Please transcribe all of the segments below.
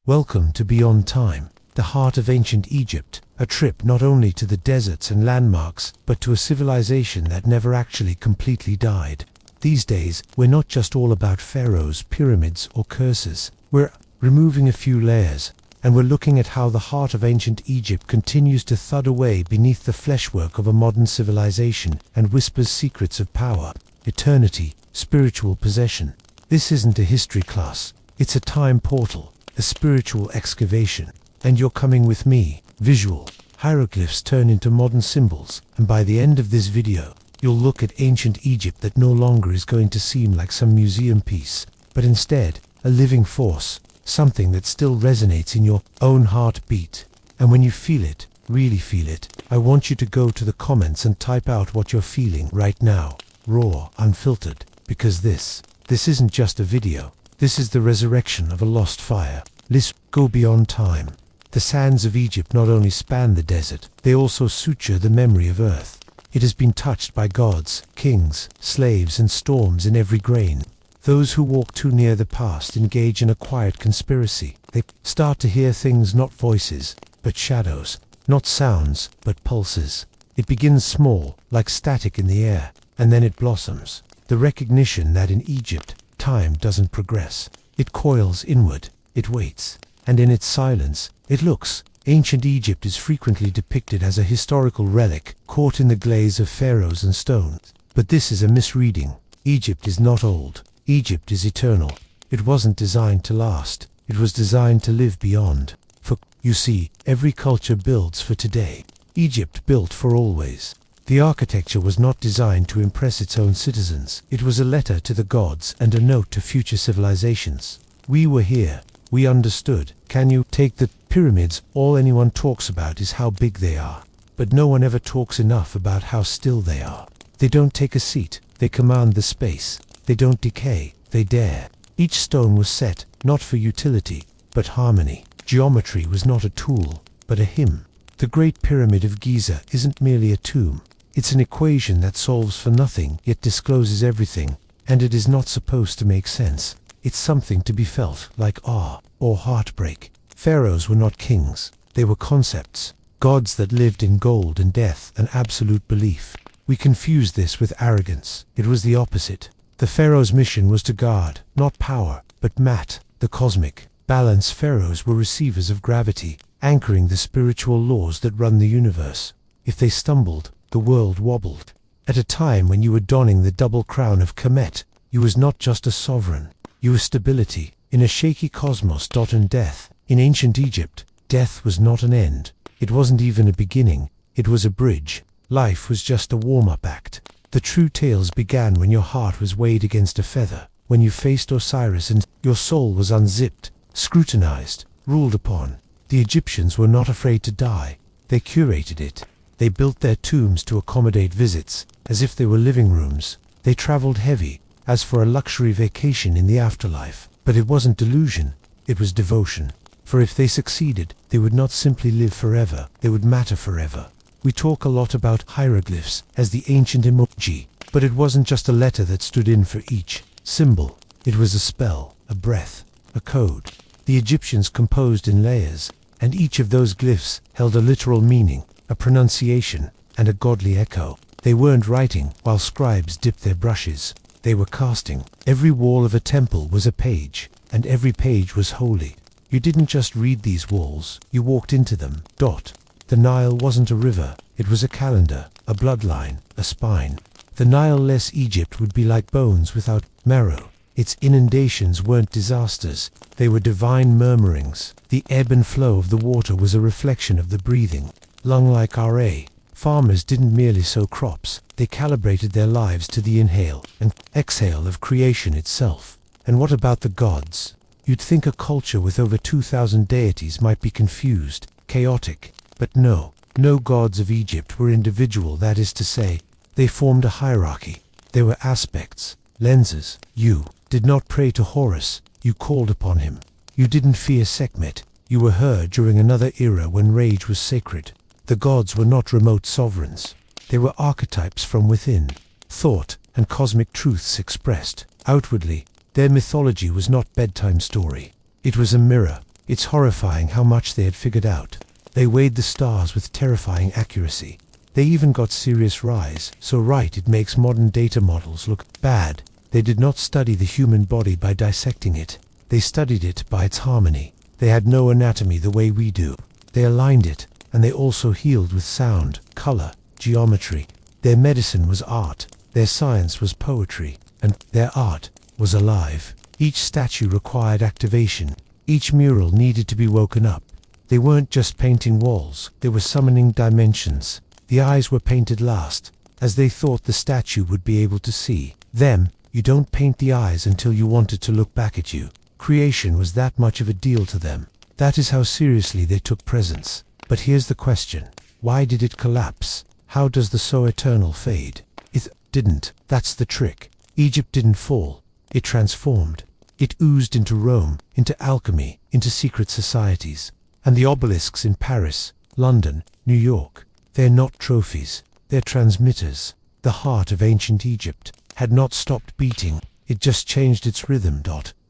Welcome to Beyond Time, the heart of ancient Egypt, a trip not only to the deserts and landmarks, but to a civilization that never actually completely died. These days, we're not just all about pharaohs, pyramids, or curses. We're removing a few layers, and we're looking at how the heart of ancient Egypt continues to thud away beneath the fleshwork of a modern civilization and whispers secrets of power, eternity, spiritual possession. This isn't a history class, it's a time portal, a spiritual excavation. And you're coming with me. Visual hieroglyphs turn into modern symbols, and by the end of this video, you'll look at ancient Egypt that no longer is going to seem like some museum piece, but instead, a living force, something that still resonates in your own heartbeat. And when you feel it, really feel it, I want you to go to the comments and type out what you're feeling right now, raw, unfiltered, because this isn't just a video. This is the resurrection of a lost fire. Let's go beyond time. The sands of Egypt not only span the desert, they also suture the memory of Earth. It has been touched by gods, kings, slaves, and storms in every grain. Those who walk too near the past engage in a quiet conspiracy. They start to hear things, not voices, but shadows, not sounds, but pulses. It begins small, like static in the air, and then it blossoms. The recognition that in Egypt, time doesn't progress. It coils inward, it waits, and in its silence, it looks. Ancient Egypt is frequently depicted as a historical relic, caught in the glaze of pharaohs and stones. But this is a misreading. Egypt is not old. Egypt is eternal. It wasn't designed to last. It was designed to live beyond. For, you see, every culture builds for today. Egypt built for always. The architecture was not designed to impress its own citizens. It was a letter to the gods and a note to future civilizations. We were here. We understood. Can you take the pyramids? All anyone talks about is how big they are. But no one ever talks enough about how still they are. They don't take a seat. They command the space. They don't decay. They dare. Each stone was set, not for utility, but harmony. Geometry was not a tool, but a hymn. The Great Pyramid of Giza isn't merely a tomb. It's an equation that solves for nothing, yet discloses everything, and it is not supposed to make sense. It's something to be felt, like awe or heartbreak. Pharaohs were not kings. They were concepts, gods that lived in gold and death and absolute belief. We confuse this with arrogance. It was the opposite. The pharaoh's mission was to guard, not power, but Mat, the cosmic balance. Pharaohs were receivers of gravity, anchoring the spiritual laws that run the universe. If they stumbled, the world wobbled. At a time when you were donning the double crown of Kemet, you was not just a sovereign. You were stability in a shaky cosmos. And death. In ancient Egypt, death was not an end. It wasn't even a beginning. It was a bridge. Life was just a warm-up act. The true tales began when your heart was weighed against a feather, when you faced Osiris and your soul was unzipped, scrutinized, ruled upon. The Egyptians were not afraid to die. They curated it. They built their tombs to accommodate visits, as if they were living rooms. They traveled heavy, as for a luxury vacation in the afterlife. But it wasn't delusion, it was devotion. For if they succeeded, they would not simply live forever, they would matter forever. We talk a lot about hieroglyphs as the ancient emoji, but it wasn't just a letter that stood in for each symbol. It was a spell, a breath, a code. The Egyptians composed in layers, and each of those glyphs held a literal meaning, a pronunciation, and a godly echo. They weren't writing while scribes dipped their brushes. They were casting. Every wall of a temple was a page, and every page was holy. You didn't just read these walls, you walked into them. The Nile wasn't a river, it was a calendar, a bloodline, a spine. The Nile-less Egypt would be like bones without marrow. Its inundations weren't disasters, they were divine murmurings. The ebb and flow of the water was a reflection of the breathing. Lung-like RA. Farmers didn't merely sow crops, they calibrated their lives to the inhale and exhale of creation itself. And what about the gods? You'd think a culture with over 2,000 deities might be confused, chaotic. But no gods of Egypt were individual, that is to say, they formed a hierarchy. They were aspects, lenses. You did not pray to Horus, you called upon him. You didn't fear Sekhmet, you were heard during another era when rage was sacred. The gods were not remote sovereigns. They were archetypes from within, thought and cosmic truths expressed outwardly. Their mythology was not bedtime story. It was a mirror, It's horrifying how much they had figured out. They weighed the stars with terrifying accuracy. They even got serious rise, so right it makes modern data models look bad. They did not study the human body by dissecting it. They studied it by its harmony. They had no anatomy the way we do. They aligned it, and they also healed with sound, color, geometry. Their medicine was art, their science was poetry, and their art was alive. Each statue required activation. Each mural needed to be woken up. They weren't just painting walls, they were summoning dimensions. The eyes were painted last, as they thought the statue would be able to see them. You don't paint the eyes until you want it to look back at you. Creation was that much of a deal to them. That is how seriously they took presence. But here's the question. Why did it collapse? How does the so eternal fade? It didn't. That's the trick. Egypt didn't fall. It transformed. It oozed into Rome, into alchemy, into secret societies. And the obelisks in Paris, London, New York, they're not trophies. They're transmitters. The heart of ancient Egypt had not stopped beating. It just changed its rhythm.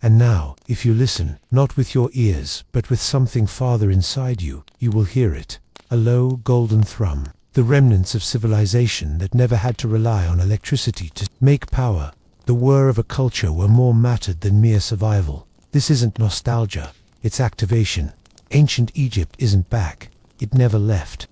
And now, if you listen, not with your ears, but with something farther inside you, you will hear it. A low, golden thrum. The remnants of civilization that never had to rely on electricity to make power. The whir of a culture where more mattered than mere survival. This isn't nostalgia. It's activation. Ancient Egypt isn't back. It never left.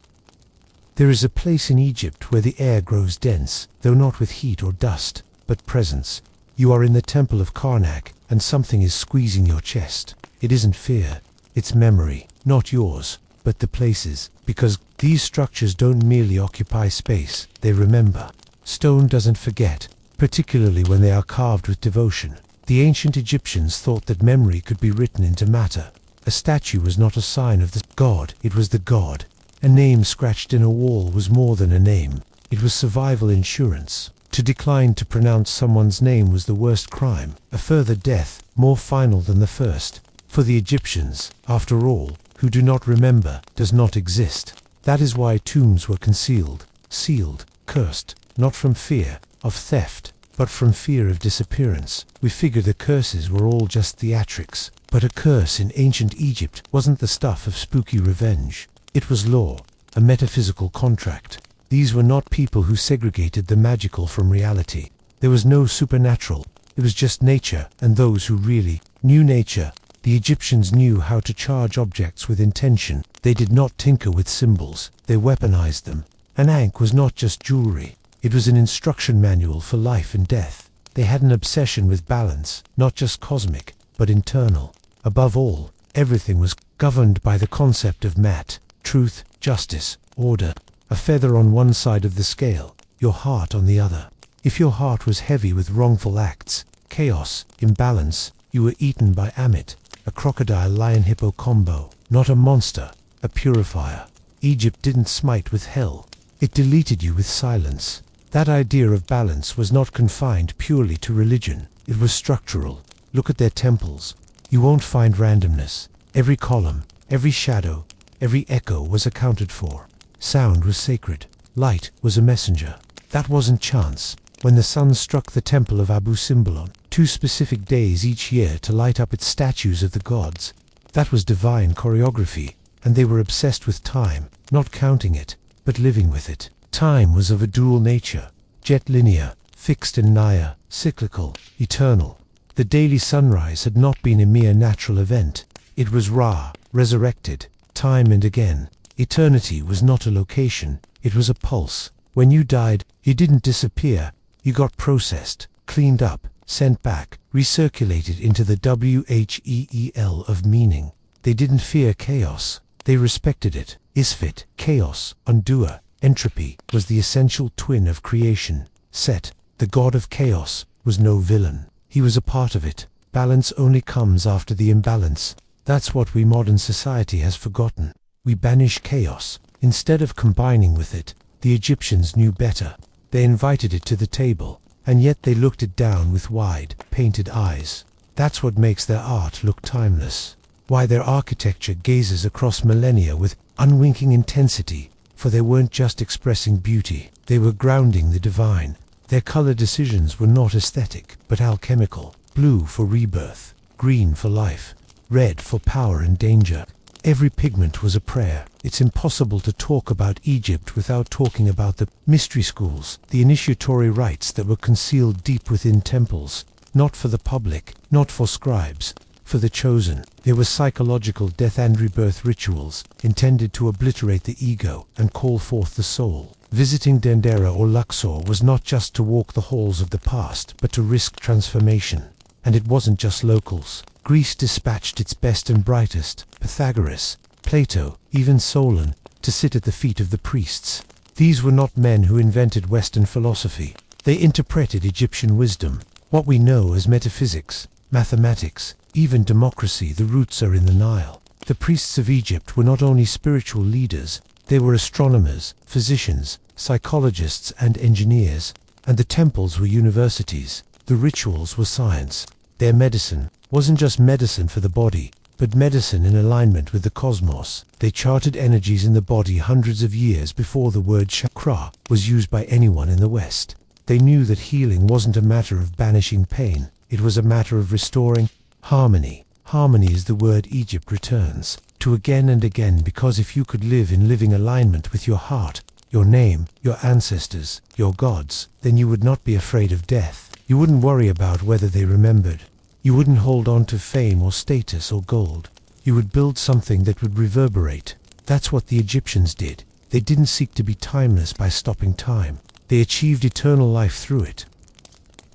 There is a place in Egypt where the air grows dense, though not with heat or dust, but presence. You are in the temple of Karnak, and something is squeezing your chest. It isn't fear, it's memory, not yours, but the place's, because these structures don't merely occupy space, they remember. Stone doesn't forget, particularly when they are carved with devotion. The ancient Egyptians thought that memory could be written into matter. A statue was not a sign of the god, it was the god. A name scratched in a wall was more than a name. It was survival insurance. To decline to pronounce someone's name was the worst crime, a further death, more final than the first. For the Egyptians, after all, who do not remember, does not exist. That is why tombs were concealed, sealed, cursed, not from fear of theft, but from fear of disappearance. We figure the curses were all just theatrics, but a curse in ancient Egypt wasn't the stuff of spooky revenge. It was law, a metaphysical contract. These were not people who segregated the magical from reality. There was no supernatural. It was just nature and those who really knew nature. The Egyptians knew how to charge objects with intention. They did not tinker with symbols. They weaponized them. An ankh was not just jewelry. It was an instruction manual for life and death. They had an obsession with balance, not just cosmic, but internal. Above all, everything was governed by the concept of mat. Truth, justice, order. A feather on one side of the scale, your heart on the other. If your heart was heavy with wrongful acts, chaos, imbalance, you were eaten by Amit, a crocodile-lion-hippo combo, not a monster, a purifier. Egypt didn't smite with hell. It deleted you with silence. That idea of balance was not confined purely to religion. It was structural. Look at their temples. You won't find randomness. Every column, every shadow, every echo was accounted for. Sound was sacred. Light was a messenger. That wasn't chance. When the sun struck the temple of Abu Simbel on 2 specific days each year to light up its statues of the gods, that was divine choreography, and they were obsessed with time, not counting it, but living with it. Time was of a dual nature, jet linear, fixed and naya, cyclical, eternal. The daily sunrise had not been a mere natural event. It was Ra, resurrected, time and again. Eternity was not a location, it was a pulse. When you died, you didn't disappear. You got processed, cleaned up, sent back, recirculated into the WHEEL of meaning. They didn't fear chaos. They respected it. Isfit, chaos, undoer, entropy, was the essential twin of creation. Set, the god of chaos, was no villain. He was a part of it. Balance only comes after the imbalance. That's what we modern society has forgotten. We banish chaos. Instead of combining with it, the Egyptians knew better. They invited it to the table, and yet they looked it down with wide, painted eyes. That's what makes their art look timeless. Why their architecture gazes across millennia with unwinking intensity, for they weren't just expressing beauty, they were grounding the divine. Their color decisions were not aesthetic, but alchemical. Blue for rebirth, green for life, red for power and danger. Every pigment was a prayer. It's impossible to talk about Egypt without talking about the mystery schools, the initiatory rites that were concealed deep within temples, not for the public, not for scribes, for the chosen. There were psychological death and rebirth rituals intended to obliterate the ego and call forth the soul. Visiting Dendera or Luxor was not just to walk the halls of the past, but to risk transformation. And it wasn't just locals. Greece dispatched its best and brightest, Pythagoras, Plato, even Solon, to sit at the feet of the priests. These were not men who invented Western philosophy. They interpreted Egyptian wisdom. What we know as metaphysics, mathematics, even democracy, the roots are in the Nile. The priests of Egypt were not only spiritual leaders, they were astronomers, physicians, psychologists and engineers, and the temples were universities. The rituals were science. Their medicine wasn't just medicine for the body, but medicine in alignment with the cosmos. They charted energies in the body hundreds of years before the word chakra was used by anyone in the West. They knew that healing wasn't a matter of banishing pain, it was a matter of restoring harmony. Harmony is the word Egypt returns to again and again, because if you could live in living alignment with your heart, your name, your ancestors, your gods, then you would not be afraid of death. You wouldn't worry about whether they remembered. You wouldn't hold on to fame or status or gold. You would build something that would reverberate. That's what the Egyptians did. They didn't seek to be timeless by stopping time. They achieved eternal life through it.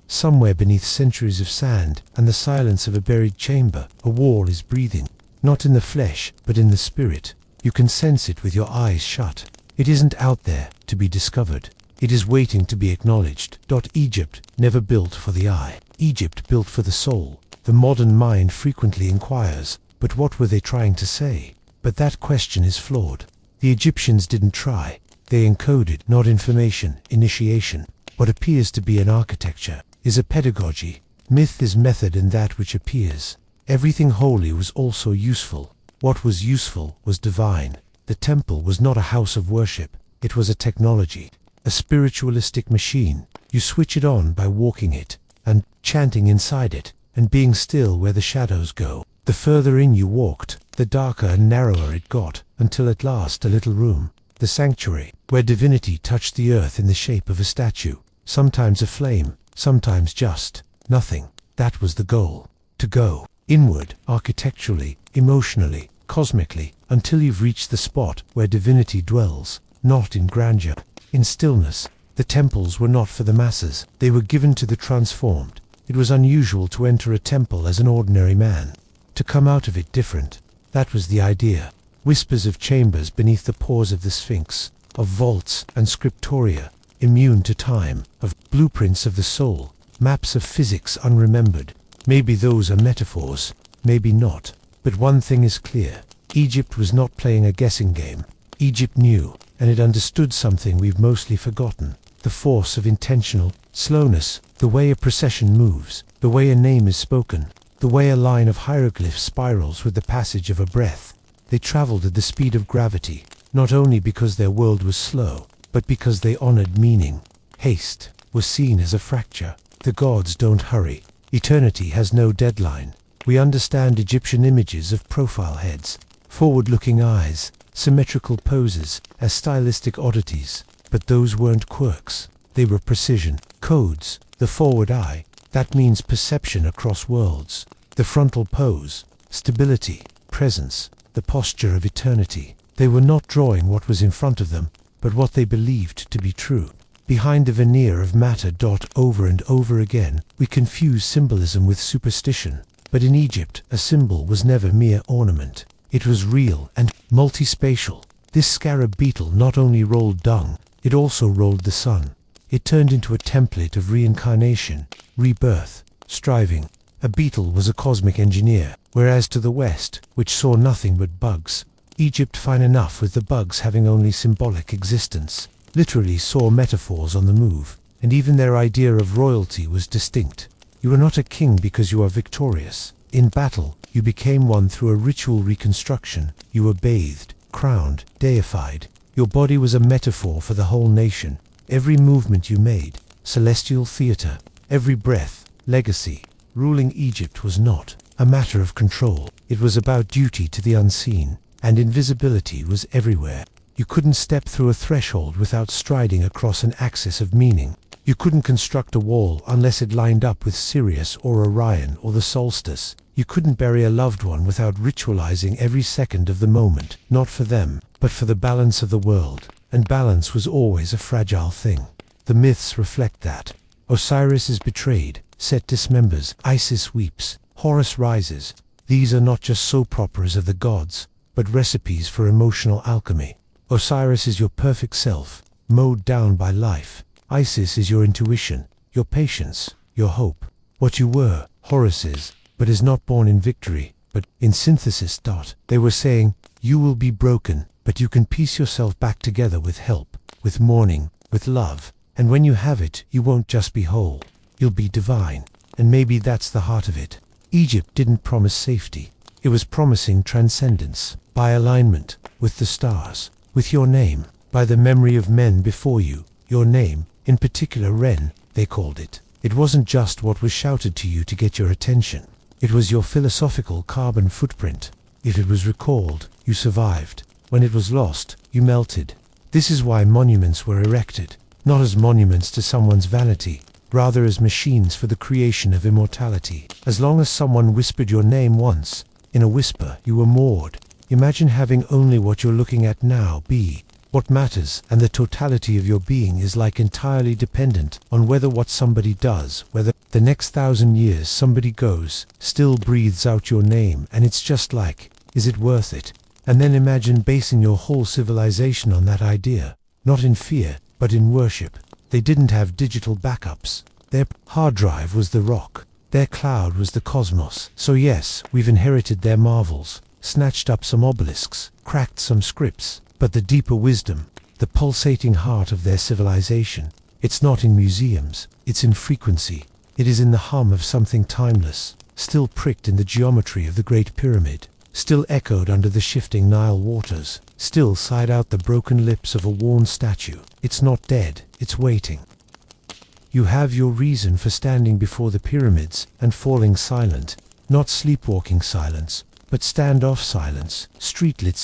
Somewhere beneath centuries of sand and the silence of a buried chamber, a wall is breathing. Not in the flesh, but in the spirit. You can sense it with your eyes shut. It isn't out there to be discovered. It is waiting to be acknowledged. Egypt never built for the eye. Egypt built for the soul. The modern mind frequently inquires, but what were they trying to say? But that question is flawed. The Egyptians didn't try. They encoded, not information, initiation. What appears to be an architecture is a pedagogy. Myth is method in that which appears. Everything holy was also useful. What was useful was divine. The temple was not a house of worship. It was a technology. A spiritualistic machine. You switch it on by walking it, and chanting inside it, and being still where the shadows go. The further in you walked, the darker and narrower it got, until at last a little room, the sanctuary, where divinity touched the earth in the shape of a statue, sometimes a flame, sometimes just nothing. That was the goal. To go inward, architecturally, emotionally, cosmically, until you've reached the spot where divinity dwells, not in grandeur, in stillness. The temples were not for the masses. They were given to the transformed. It was unusual to enter a temple as an ordinary man, to come out of it different. That was the idea. Whispers of chambers beneath the pores of the Sphinx, of vaults and scriptoria, immune to time, of blueprints of the soul, maps of physics unremembered. Maybe those are metaphors, maybe not. But one thing is clear. Egypt was not playing a guessing game. Egypt knew, and it understood something we've mostly forgotten. The force of intentional slowness, the way a procession moves, the way a name is spoken, the way a line of hieroglyphs spirals with the passage of a breath. They traveled at the speed of gravity, not only because their world was slow, but because they honored meaning. Haste was seen as a fracture. The gods don't hurry. Eternity has no deadline. We understand Egyptian images of profile heads, forward-looking eyes, symmetrical poses as stylistic oddities, but those weren't quirks. They were precision, codes. The forward eye, that means perception across worlds. The frontal pose, stability, presence, the posture of eternity. They were not drawing what was in front of them, but what they believed to be true. Behind the veneer of matter. Over and over again, we confuse symbolism with superstition. But in Egypt, a symbol was never mere ornament. It was real and multispatial. This scarab beetle not only rolled dung, it also rolled the sun. It turned into a template of reincarnation, rebirth, striving. A beetle was a cosmic engineer, whereas to the West, which saw nothing but bugs, Egypt, fine enough with the bugs having only symbolic existence, literally saw metaphors on the move, and even their idea of royalty was distinct. You are not a king because you are victorious. In battle, you became one through a ritual reconstruction. You were bathed, crowned, deified. Your body was a metaphor for the whole nation. Every movement you made, celestial theater. Every breath, legacy. Ruling Egypt was not a matter of control. It was about duty to the unseen, and invisibility was everywhere. You couldn't step through a threshold without striding across an axis of meaning. You couldn't construct a wall unless it lined up with Sirius or Orion or the solstice. You couldn't bury a loved one without ritualizing every second of the moment, not for them, but for the balance of the world. And balance was always a fragile thing. The myths reflect that. Osiris is betrayed, Set dismembers, Isis weeps, Horus rises. These are not just soap operas of the gods, but recipes for emotional alchemy. Osiris is your perfect self, mowed down by life. Isis is your intuition, your patience, your hope. What you were, Horus is, but is not born in victory, but in synthesis. They were saying, you will be broken, but you can piece yourself back together with help, with mourning, with love. And when you have it, you won't just be whole, you'll be divine. And maybe that's the heart of it. Egypt didn't promise safety. It was promising transcendence, by alignment, with the stars, with your name, by the memory of men before you, your name, in particular Ren, they called it. It wasn't just what was shouted to you to get your attention. It was your philosophical carbon footprint. If it was recalled, you survived. When it was lost, you melted. This is why monuments were erected, not as monuments to someone's vanity, rather as machines for the creation of immortality. As long as someone whispered your name once, in a whisper, you were moored. Imagine having only what you're looking at now be what matters, and the totality of your being is like entirely dependent on whether what somebody does, whether the next 1,000 years somebody goes, still breathes out your name, and it's just like, is it worth it? And then imagine basing your whole civilization on that idea, not in fear, but in worship. They didn't have digital backups. Their hard drive was the rock. Their cloud was the cosmos. So yes, we've inherited their marvels, snatched up some obelisks, cracked some scripts, but the deeper wisdom, the pulsating heart of their civilization, it's not in museums, it's in frequency. It is in the hum of something timeless, still pricked in the geometry of the Great Pyramid, still echoed under the shifting Nile waters, still sighed out the broken lips of a worn statue. It's not dead, it's waiting. You have your reason for standing before the pyramids and falling silent, not sleepwalking silence, but standoff silence, streetlit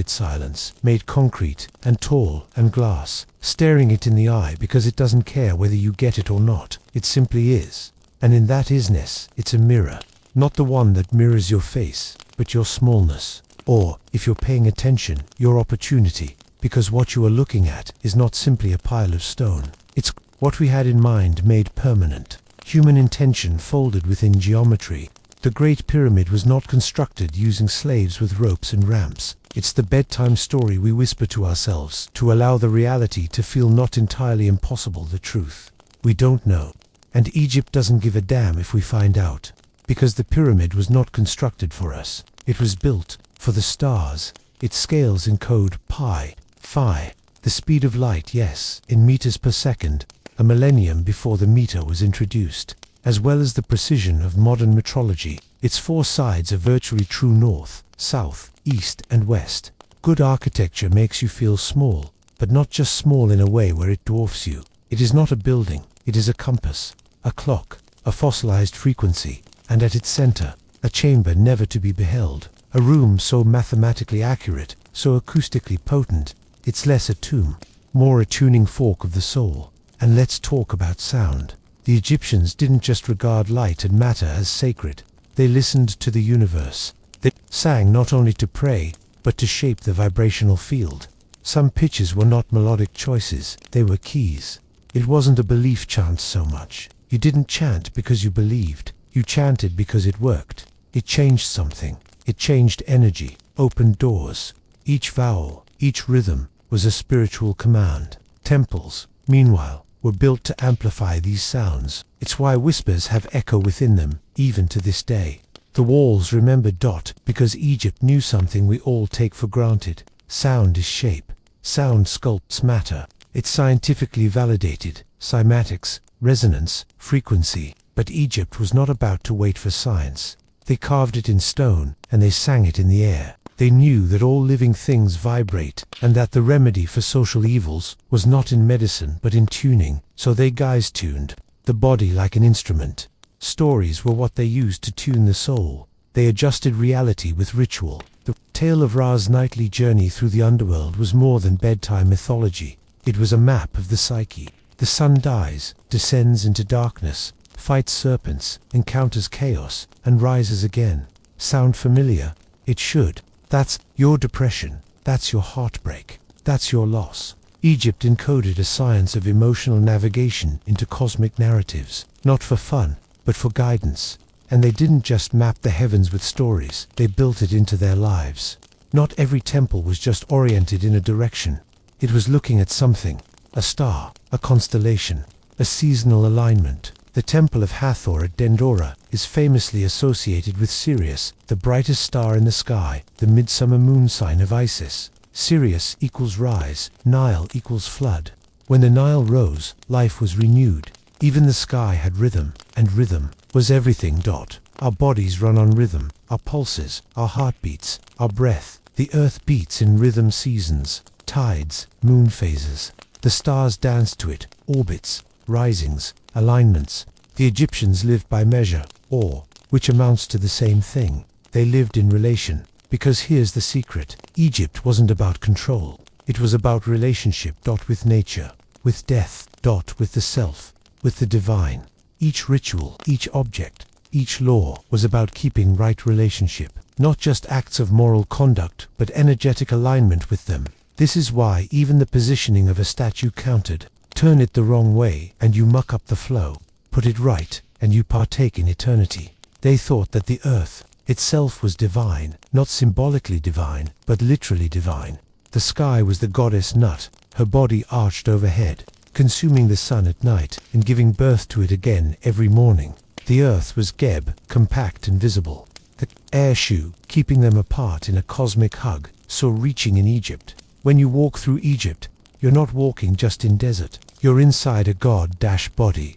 silence, made concrete and tall and glass, staring it in the eye because it doesn't care whether you get it or not, it simply is. And in that isness, it's a mirror, not the one that mirrors your face, but your smallness, or, if you're paying attention, your opportunity, because what you are looking at is not simply a pile of stone, it's what we had in mind made permanent, human intention folded within geometry. The Great Pyramid was not constructed using slaves with ropes and ramps. It's the bedtime story we whisper to ourselves to allow the reality to feel not entirely impossible, the truth. We don't know. And Egypt doesn't give a damn if we find out. Because the pyramid was not constructed for us. It was built for the stars. It scales in code pi, phi, the speed of light, yes, in meters per second, a millennium before the meter was introduced. As well as the precision of modern metrology, its four sides are virtually true north, south, east, and west. Good architecture makes you feel small, but not just small in a way where it dwarfs you. It is not a building, it is a compass, a clock, a fossilized frequency, and at its center, a chamber never to be beheld, a room so mathematically accurate, so acoustically potent, it's less a tomb, more a tuning fork of the soul. And let's talk about sound. The Egyptians didn't just regard light and matter as sacred. They listened to the universe. They sang not only to pray, but to shape the vibrational field. Some pitches were not melodic choices, they were keys. It wasn't a belief chant so much. You didn't chant because you believed. You chanted because it worked. It changed something. It changed energy, opened doors. Each vowel, each rhythm, was a spiritual command. Temples, meanwhile, were built to amplify these sounds. It's why whispers have echo within them, even to this day. The walls remembered because Egypt knew something we all take for granted. Sound is shape. Sound sculpts matter. It's scientifically validated. Cymatics, resonance, frequency. But Egypt was not about to wait for science. They carved it in stone, and they sang it in the air. They knew that all living things vibrate, and that the remedy for social evils was not in medicine but in tuning, so they guys tuned the body like an instrument. Stories were what they used to tune the soul. They adjusted reality with ritual. The tale of Ra's nightly journey through the underworld was more than bedtime mythology. It was a map of the psyche. The sun dies, descends into darkness, fights serpents, encounters chaos, and rises again. Sound familiar? It should. That's your depression. That's your heartbreak. That's your loss. Egypt encoded a science of emotional navigation into cosmic narratives, not for fun, but for guidance. And they didn't just map the heavens with stories, they built it into their lives. Not every temple was just oriented in a direction. It was looking at something, a star, a constellation, a seasonal alignment. The Temple of Hathor at Dendora is famously associated with Sirius, the brightest star in the sky, the midsummer moon sign of Isis. Sirius equals rise, Nile equals flood. When the Nile rose, life was renewed. Even the sky had rhythm, and rhythm was everything. Our bodies run on rhythm, our pulses, our heartbeats, our breath. The earth beats in rhythm, seasons, tides, moon phases. The stars dance to it, orbits, risings, alignments. The Egyptians lived by measure, or, which amounts to the same thing. They lived in relation. Because here's the secret. Egypt wasn't about control. It was about relationship. With nature, with death. With the self, with the divine. Each ritual, each object, each law was about keeping right relationship. Not just acts of moral conduct, but energetic alignment with them. This is why even the positioning of a statue counted. Turn it the wrong way, and you muck up the flow. Put it right, and you partake in eternity. They thought that the earth itself was divine, not symbolically divine, but literally divine. The sky was the goddess Nut, her body arched overhead, consuming the sun at night and giving birth to it again every morning. The earth was Geb, compact and visible. The air shoe, keeping them apart in a cosmic hug, so reaching in Egypt. When you walk through Egypt, you're not walking just in desert. You're inside a god-body.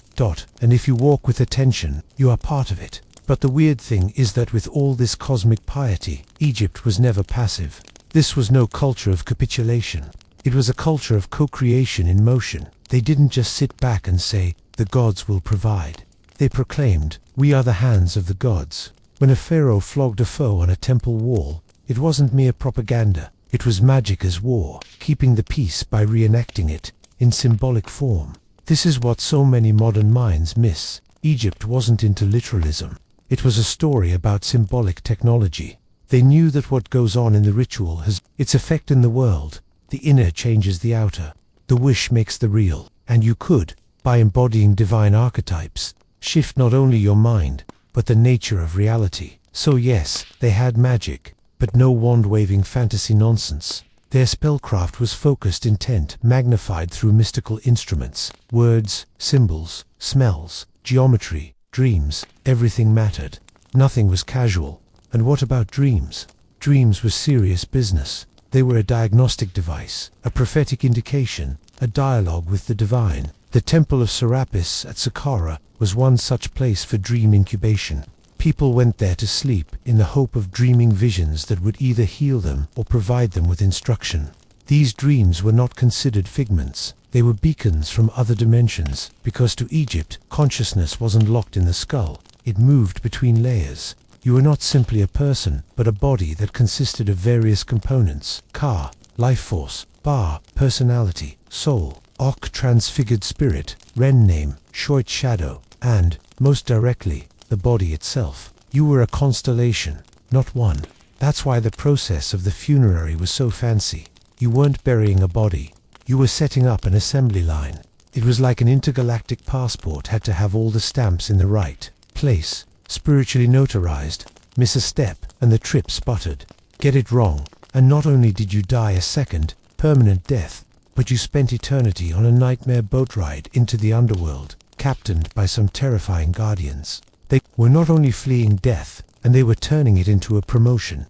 And if you walk with attention, you are part of it. But the weird thing is that with all this cosmic piety, Egypt was never passive. This was no culture of capitulation. It was a culture of co-creation in motion. They didn't just sit back and say, the gods will provide. They proclaimed, we are the hands of the gods. When a pharaoh flogged a foe on a temple wall, it wasn't mere propaganda. It was magic as war, keeping the peace by reenacting it in symbolic form. This is what so many modern minds miss. Egypt wasn't into literalism. It was a story about symbolic technology. They knew that what goes on in the ritual has its effect in the world. The inner changes the outer. The wish makes the real. And you could, by embodying divine archetypes, shift not only your mind, but the nature of reality. So yes, they had magic, but no wand-waving fantasy nonsense. Their spellcraft was focused intent, magnified through mystical instruments. Words, symbols, smells, geometry, dreams, everything mattered. Nothing was casual. And what about dreams? Dreams were serious business. They were a diagnostic device, a prophetic indication, a dialogue with the divine. The Temple of Serapis at Saqqara was one such place for dream incubation. People went there to sleep in the hope of dreaming visions that would either heal them or provide them with instruction. These dreams were not considered figments. They were beacons from other dimensions, because to Egypt, consciousness wasn't locked in the skull. It moved between layers. You were not simply a person, but a body that consisted of various components. Ka, life force. Ba, personality, soul. Ok, transfigured spirit. Ren, name, Shoit, shadow. And, most directly, the body itself. You were a constellation, not one. That's why the process of the funerary was so fancy. You weren't burying a body. You were setting up an assembly line. It was like an intergalactic passport had to have all the stamps in the right place. Spiritually notarized. Miss a step, and the trip sputtered. Get it wrong, and not only did you die a second, permanent death, but you spent eternity on a nightmare boat ride into the underworld, captained by some terrifying guardians. They were not only fleeing death, and they were turning it into a promotion.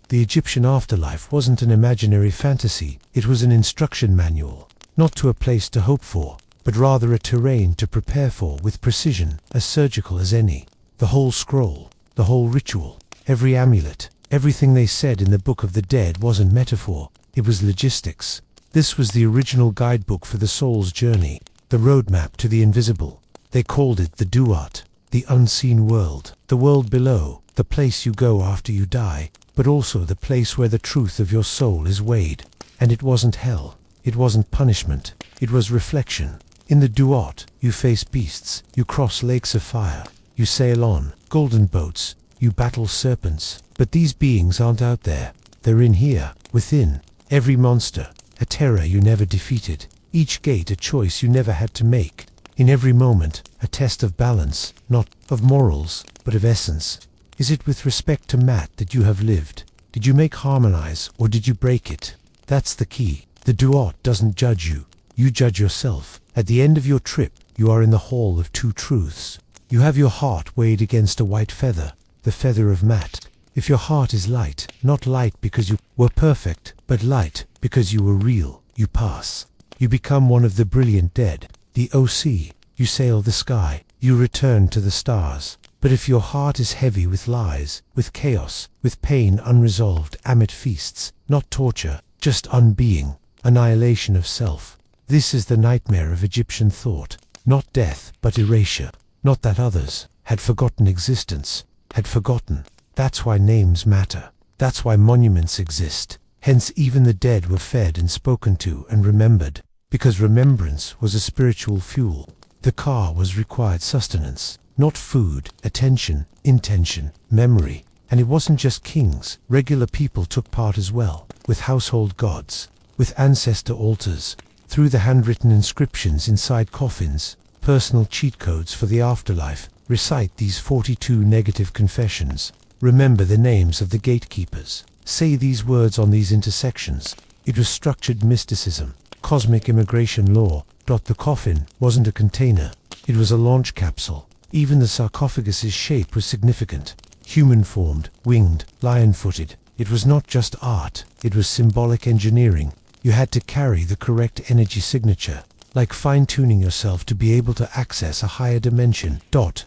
The Egyptian afterlife wasn't an imaginary fantasy, it was an instruction manual, not to a place to hope for, but rather a terrain to prepare for with precision, as surgical as any. The whole scroll, the whole ritual, every amulet, everything they said in the Book of the Dead wasn't metaphor, it was logistics. This was the original guidebook for the soul's journey, the roadmap to the invisible. They called it the Duat, the unseen world, the world below, the place you go after you die, but also the place where the truth of your soul is weighed. And it wasn't hell, it wasn't punishment, it was reflection. In the duat, you face beasts, you cross lakes of fire, you sail on golden boats, you battle serpents, but these beings aren't out there, they're in here, within. Every monster, a terror you never defeated, each gate a choice you never had to make. In every moment, a test of balance, not of morals, but of essence. Is it with respect to Matt that you have lived? Did you make harmonize, or did you break it? That's the key. The duat doesn't judge you. You judge yourself. At the end of your trip, you are in the hall of two truths. You have your heart weighed against a white feather, the feather of Matt. If your heart is light, not light because you were perfect, but light because you were real, you pass. You become one of the brilliant dead, the OC. You sail the sky, you return to the stars. But if your heart is heavy with lies, with chaos, with pain unresolved, Amit feasts, not torture, just unbeing, annihilation of self. This is the nightmare of Egyptian thought. Not death, but erasure. Not that others had forgotten existence, had forgotten. That's why names matter. That's why monuments exist. Hence even the dead were fed and spoken to and remembered, because remembrance was a spiritual fuel. The car was required sustenance, not food, attention, intention, memory. And it wasn't just kings. Regular people took part as well, with household gods, with ancestor altars, through the handwritten inscriptions inside coffins, personal cheat codes for the afterlife. Recite these 42 negative confessions. Remember the names of the gatekeepers. Say these words on these intersections. It was structured mysticism, cosmic immigration law. The coffin wasn't a container, it was a launch capsule. Even the sarcophagus's shape was significant. Human-formed, winged, lion-footed. It was not just art, it was symbolic engineering. You had to carry the correct energy signature, like fine-tuning yourself to be able to access a higher dimension.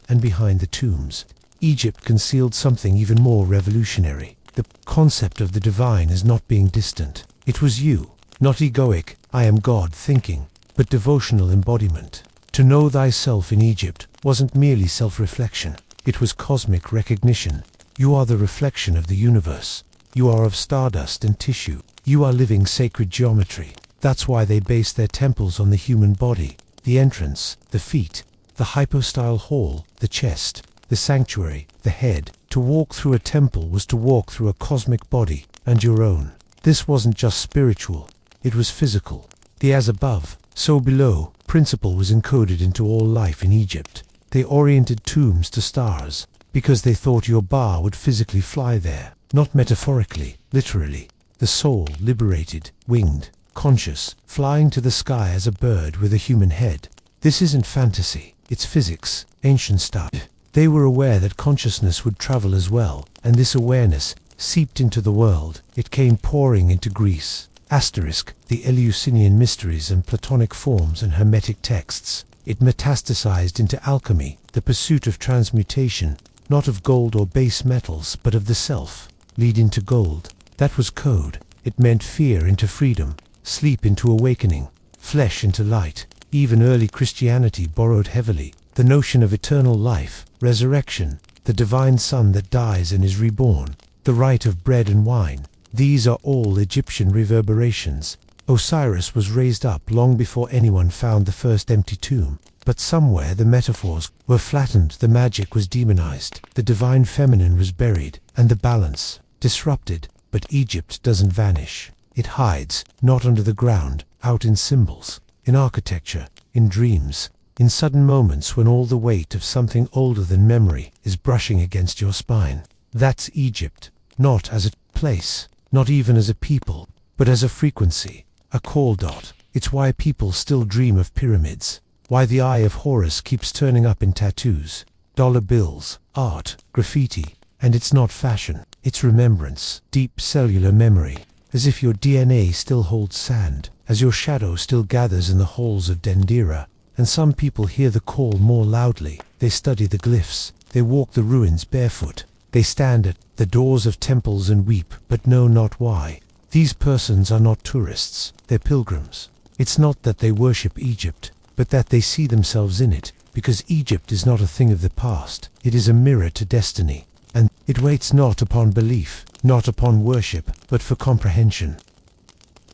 And behind the tombs, Egypt concealed something even more revolutionary. The concept of the divine as not being distant. It was you, not egoic, I am God thinking, but devotional embodiment. To know thyself in Egypt wasn't merely self-reflection, it was cosmic recognition. You are the reflection of the universe. You are of stardust and tissue. You are living sacred geometry. That's why they based their temples on the human body, the entrance, the feet, the hypostyle hall, the chest, the sanctuary, the head. To walk through a temple was to walk through a cosmic body, and your own. This wasn't just spiritual, it was physical. The as above, so below principle was encoded into all life in Egypt. They oriented tombs to stars, because they thought your bar would physically fly there, not metaphorically, literally. The soul liberated, winged, conscious, flying to the sky as a bird with a human head. This isn't fantasy, it's physics, ancient stuff. They were aware that consciousness would travel as well, and this awareness seeped into the world. It came pouring into Greece. The Eleusinian mysteries and Platonic forms and Hermetic texts. It metastasized into alchemy, the pursuit of transmutation, not of gold or base metals, but of the self. Lead into gold. That was code. It meant fear into freedom, sleep into awakening, flesh into light. Even early Christianity borrowed heavily. The notion of eternal life, resurrection, the divine son that dies and is reborn, the rite of bread and wine. These are all Egyptian reverberations. Osiris was raised up long before anyone found the first empty tomb. But somewhere the metaphors were flattened, the magic was demonized, the divine feminine was buried, and the balance disrupted. But Egypt doesn't vanish. It hides, not under the ground, out in symbols, in architecture, in dreams, in sudden moments when all the weight of something older than memory is brushing against your spine. That's Egypt, not as a place, not even as a people, but as a frequency, a call dot. It's why people still dream of pyramids, why the eye of Horus keeps turning up in tattoos, dollar bills, art, graffiti. And it's not fashion, it's remembrance, deep cellular memory, as if your DNA still holds sand, as your shadow still gathers in the halls of Dendera. And some people hear the call more loudly. They study the glyphs, they walk the ruins barefoot, they stand at the doors of temples and weep, but know not why. These persons are not tourists, they're pilgrims. It's not that they worship Egypt, but that they see themselves in it. because Egypt is not a thing of the past, it is a mirror to destiny. And it waits not upon belief, not upon worship, but for comprehension.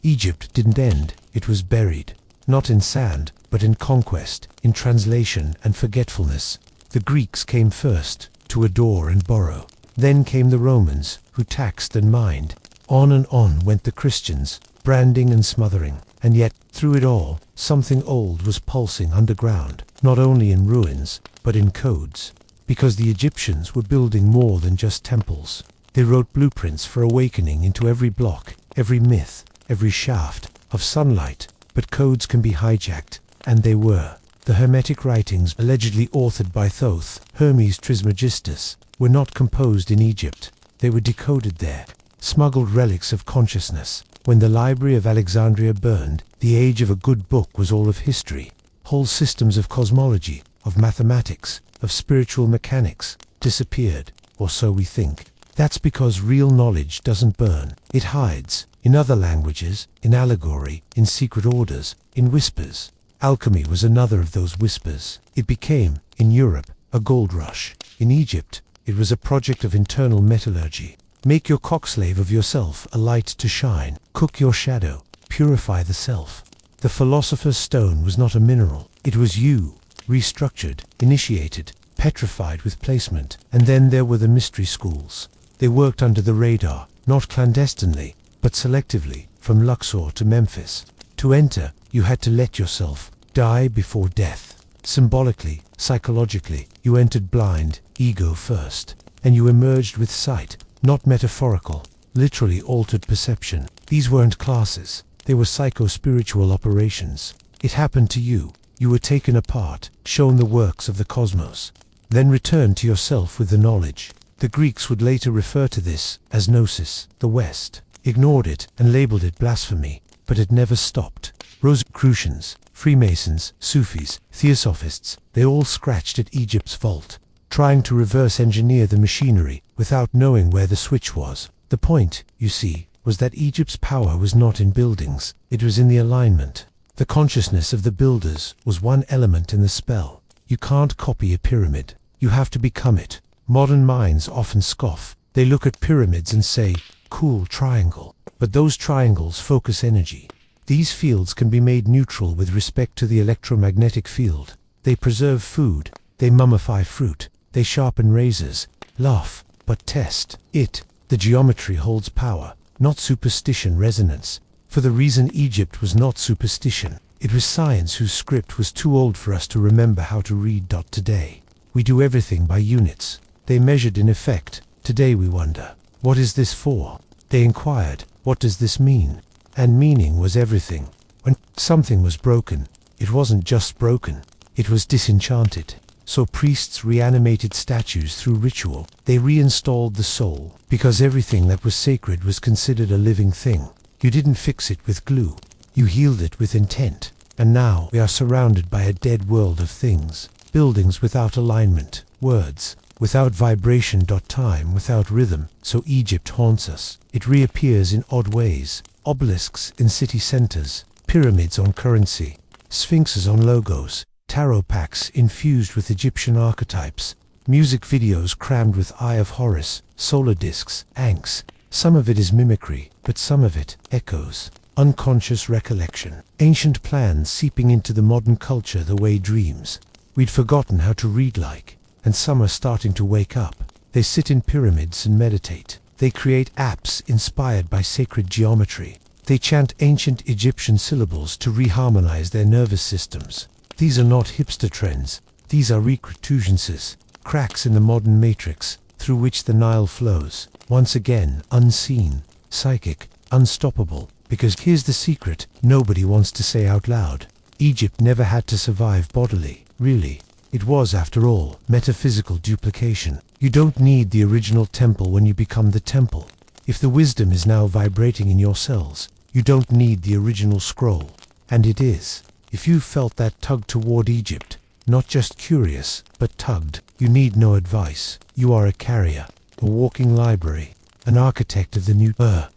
Egypt didn't end, it was buried, not in sand, but in conquest, in translation and forgetfulness. The Greeks came first, to adore and borrow. Then came the Romans, who taxed and mined. On and on went the Christians, branding and smothering. And yet, through it all, something old was pulsing underground, not only in ruins, but in codes. Because the Egyptians were building more than just temples. They wrote blueprints for awakening into every block, every myth, every shaft of sunlight. But codes can be hijacked, and they were. The Hermetic writings, allegedly authored by Thoth, Hermes Trismegistus, were not composed in Egypt. They were decoded there, smuggled relics of consciousness. When the Library of Alexandria burned, the age of a good book was all of history. Whole systems of cosmology, of mathematics, of spiritual mechanics, disappeared, or so we think. That's because real knowledge doesn't burn. It hides, in other languages, in allegory, in secret orders, in whispers. Alchemy was another of those whispers. It became, in Europe, a gold rush. In Egypt, it was a project of internal metallurgy. Make your cockslave of yourself a light to shine. Cook your shadow. Purify the self. The philosopher's stone was not a mineral. It was you, restructured, initiated, petrified with placement. And then there were the mystery schools. They worked under the radar, not clandestinely, but selectively, from Luxor to Memphis. To enter, you had to let yourself die before death. Symbolically, psychologically, you entered blind, ego first. And you emerged with sight, not metaphorical, literally altered perception. These weren't classes, they were psycho-spiritual operations. It happened to you. You were taken apart, shown the works of the cosmos, then returned to yourself with the knowledge. The Greeks would later refer to this as gnosis. The West ignored it and labeled it blasphemy, but it never stopped. Rosicrucians, Freemasons, Sufis, Theosophists, they all scratched at Egypt's vault, trying to reverse engineer the machinery without knowing where the switch was. The point, you see, was that Egypt's power was not in buildings, it was in the alignment. The consciousness of the builders was one element in the spell. You can't copy a pyramid, you have to become it. Modern minds often scoff. They look at pyramids and say, cool triangle. But those triangles focus energy. These fields can be made neutral with respect to the electromagnetic field. They preserve food, they mummify fruit, they sharpen razors. Laugh, but test it. The geometry holds power, not superstition resonance. For the reason Egypt was not superstition. It was science whose script was too old for us to remember how to read. Today, we do everything by units. They measured in effect. Today we wonder, what is this for? They inquired, what does this mean? And meaning was everything. When something was broken, it wasn't just broken, it was disenchanted. So priests reanimated statues through ritual. They reinstalled the soul, because everything that was sacred was considered a living thing. You didn't fix it with glue, you healed it with intent. And now we are surrounded by a dead world of things. Buildings without alignment, words without vibration. Time without rhythm. So Egypt haunts us. It reappears in odd ways. Obelisks in city centers, pyramids on currency, sphinxes on logos, tarot packs infused with Egyptian archetypes, music videos crammed with Eye of Horus, solar discs, ankhs. Some of it is mimicry, but some of it echoes, unconscious recollection. Ancient plans seeping into the modern culture the way dreams. We'd forgotten how to read like. And some are starting to wake up. They sit in pyramids and meditate. They create apps inspired by sacred geometry. They chant ancient Egyptian syllables to reharmonize their nervous systems. These are not hipster trends. These are recrutugences, cracks in the modern matrix through which the Nile flows. Once again, unseen, psychic, unstoppable. Because here's the secret nobody wants to say out loud. Egypt never had to survive bodily, really. It was, after all, metaphysical duplication. You don't need the original temple when you become the temple. If the wisdom is now vibrating in your cells, you don't need the original scroll. And it is. If you felt that tug toward Egypt, not just curious, but tugged, you need no advice. You are a carrier, a walking library, an architect of the new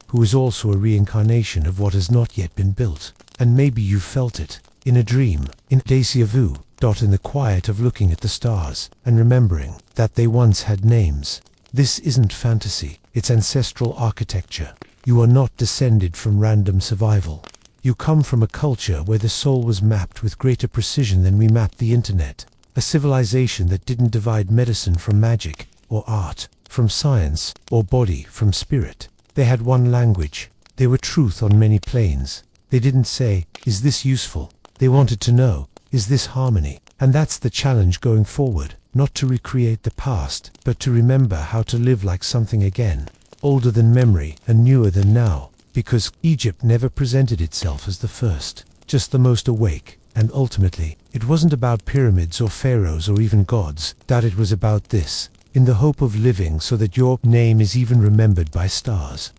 who is also a reincarnation of what has not yet been built. And maybe you felt it, in a dream, in déjà vu, In the quiet of looking at the stars and remembering that they once had names. This isn't fantasy, it's ancestral architecture. You are not descended from random survival. You come from a culture where the soul was mapped with greater precision than we map the internet. A civilization that didn't divide medicine from magic, or art from science, or body from spirit. They had one language. They were truth on many planes. They didn't say, is this useful? They wanted to know, is this harmony? And that's the challenge going forward, not to recreate the past, but to remember how to live like something again, older than memory and newer than now, because Egypt never presented itself as the first, just the most awake, and ultimately, it wasn't about pyramids or pharaohs or even gods, that it was about this, in the hope of living so that your name is even remembered by stars.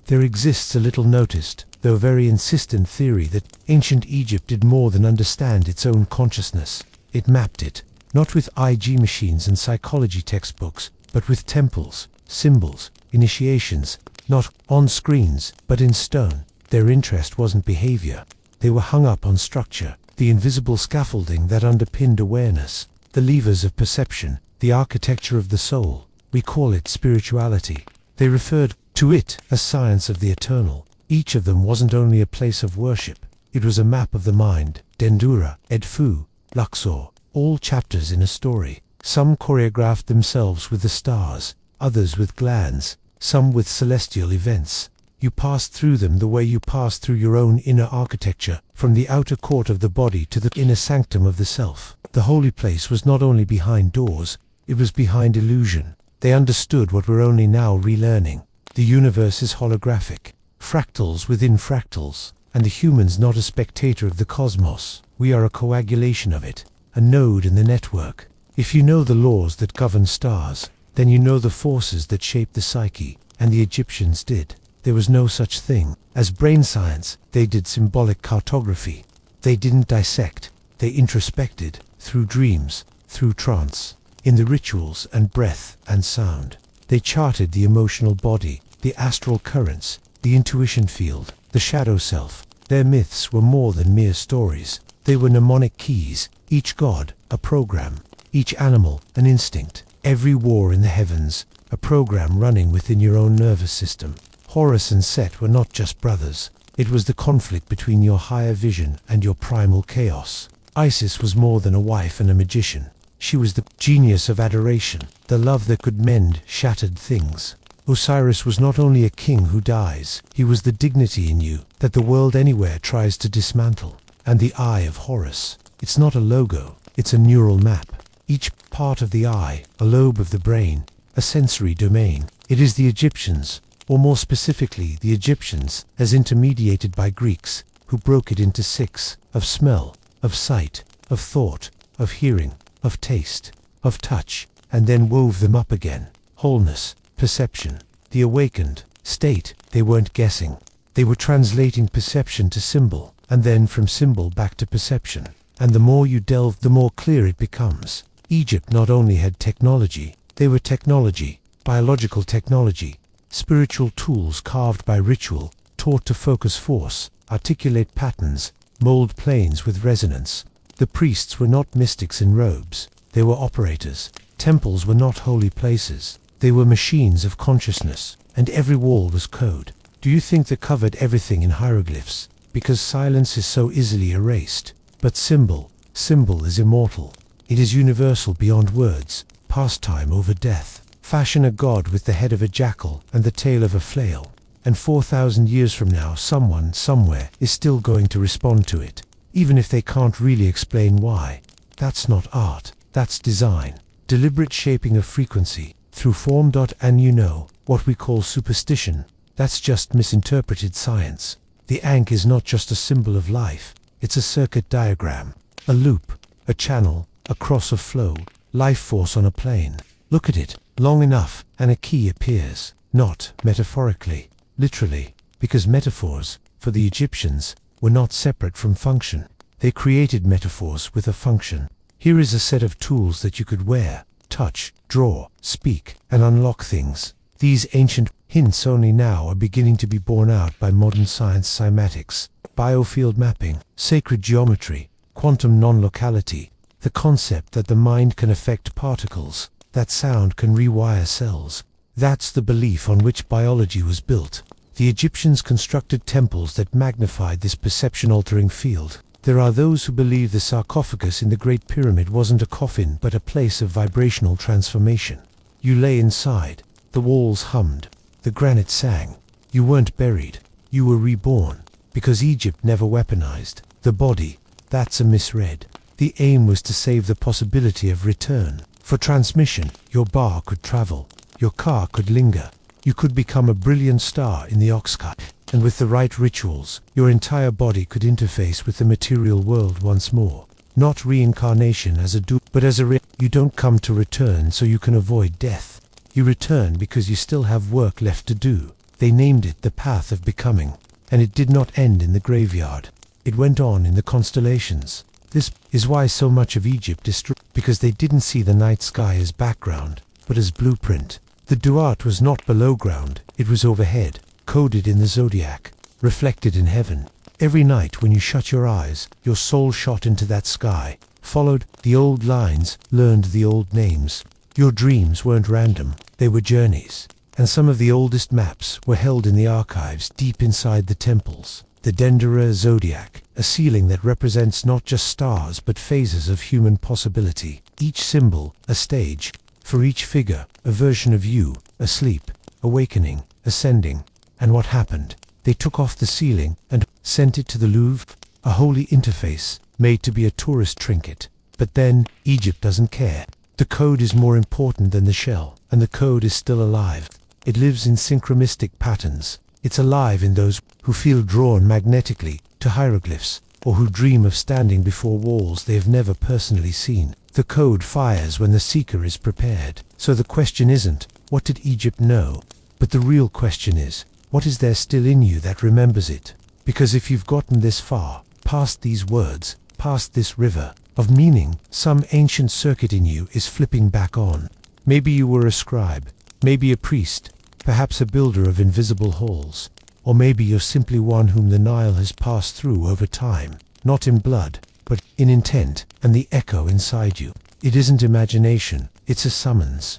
There exists a little noticed, though very insistent theory that ancient Egypt did more than understand its own consciousness. It mapped it, not with IG machines and psychology textbooks, but with temples, symbols, initiations, not on screens, but in stone. Their interest wasn't behavior. They were hung up on structure, the invisible scaffolding that underpinned awareness, the levers of perception, the architecture of the soul. We call it spirituality. They referred to it as science of the eternal. Each of them wasn't only a place of worship, it was a map of the mind. Dendura, Edfu, Luxor, all chapters in a story. Some choreographed themselves with the stars, others with glands, some with celestial events. You passed through them the way you pass through your own inner architecture, from the outer court of the body to the inner sanctum of the self. The holy place was not only behind doors, it was behind illusion. They understood what we're only now relearning. The universe is holographic, fractals within fractals, and the human's not a spectator of the cosmos. We are a coagulation of it, a node in the network. If you know the laws that govern stars, then you know the forces that shape the psyche, and the Egyptians did. There was no such thing as brain science. They did symbolic cartography. They didn't dissect, they introspected, through dreams, through trance, in the rituals and breath and sound. They charted the emotional body, the astral currents, the intuition field, the shadow self. Their myths were more than mere stories. They were mnemonic keys, each god a program, each animal an instinct, every war in the heavens a program running within your own nervous system. Horus and Set were not just brothers. It was the conflict between your higher vision and your primal chaos. Isis was more than a wife and a magician. She was the genius of adoration, the love that could mend shattered things. Osiris was not only a king who dies, he was the dignity in you that the world anywhere tries to dismantle. And the eye of Horus, it's not a logo, it's a neural map. Each part of the eye, a lobe of the brain, a sensory domain. It is the Egyptians, or more specifically the Egyptians, as intermediated by Greeks, who broke it into six, of smell, of sight, of thought, of hearing, of taste, of touch, and then wove them up again. Wholeness, perception, the awakened state. They weren't guessing. They were translating perception to symbol, and then from symbol back to perception. And the more you delve, the more clear it becomes. Egypt not only had technology, they were technology, biological technology, spiritual tools carved by ritual, taught to focus force, articulate patterns, mold planes with resonance. The priests were not mystics in robes, they were operators. Temples were not holy places, they were machines of consciousness, and every wall was code. Do you think they covered everything in hieroglyphs? Because silence is so easily erased. But symbol is immortal. It is universal beyond words, pastime over death. Fashion a god with the head of a jackal and the tail of a flail, and 4,000 years from now someone, somewhere, is still going to respond to it, even if they can't really explain why. That's not art, that's design. Deliberate shaping of frequency, through form. And you know, what we call superstition, that's just misinterpreted science. The Ankh is not just a symbol of life, it's a circuit diagram, a loop, a channel, a cross of flow, life force on a plane. Look at it, long enough, and a key appears. Not metaphorically, literally, because metaphors, for the Egyptians, were not separate from function. They created metaphors with a function. Here is a set of tools that you could wear, touch, draw, speak, and unlock things. These ancient hints only now are beginning to be borne out by modern science. Cymatics, biofield mapping, sacred geometry, quantum non-locality, the concept that the mind can affect particles, that sound can rewire cells. That's the belief on which biology was built. The Egyptians constructed temples that magnified this perception-altering field. There are those who believe the sarcophagus in the Great Pyramid wasn't a coffin but a place of vibrational transformation. You lay inside, the walls hummed, the granite sang. You weren't buried, you were reborn, because Egypt never weaponized the body. That's a misread. The aim was to save the possibility of return. For transmission, your bar could travel, your car could linger, you could become a brilliant star in the oxcut, and with the right rituals, your entire body could interface with the material world once more. Not reincarnation as a but as a you don't come to return so you can avoid death. You return because you still have work left to do. They named it the path of becoming, and it did not end in the graveyard. It went on in the constellations. This is why so much of Egypt is because they didn't see the night sky as background, but as blueprint. The duat was not below ground, it was overhead, coded in the zodiac, reflected in heaven. Every night when you shut your eyes, your soul shot into that sky, followed the old lines, learned the old names. Your dreams weren't random, they were journeys. And some of the oldest maps were held in the archives deep inside the temples. The Dendera Zodiac, a ceiling that represents not just stars but phases of human possibility. Each symbol, a stage. For each figure, a version of you, asleep, awakening, ascending. And what happened? They took off the ceiling and sent it to the Louvre, a holy interface, made to be a tourist trinket. But then, Egypt doesn't care. The code is more important than the shell, and the code is still alive. It lives in synchronistic patterns. It's alive in those who feel drawn magnetically to hieroglyphs, or who dream of standing before walls they have never personally seen. The code fires when the seeker is prepared. So the question isn't, what did Egypt know? But the real question is, what is there still in you that remembers it? Because if you've gotten this far, past these words, past this river of meaning, some ancient circuit in you is flipping back on. Maybe you were a scribe, maybe a priest, perhaps a builder of invisible halls, or maybe you're simply one whom the Nile has passed through over time, not in blood, but in intent, and the echo inside you. It isn't imagination, it's a summons.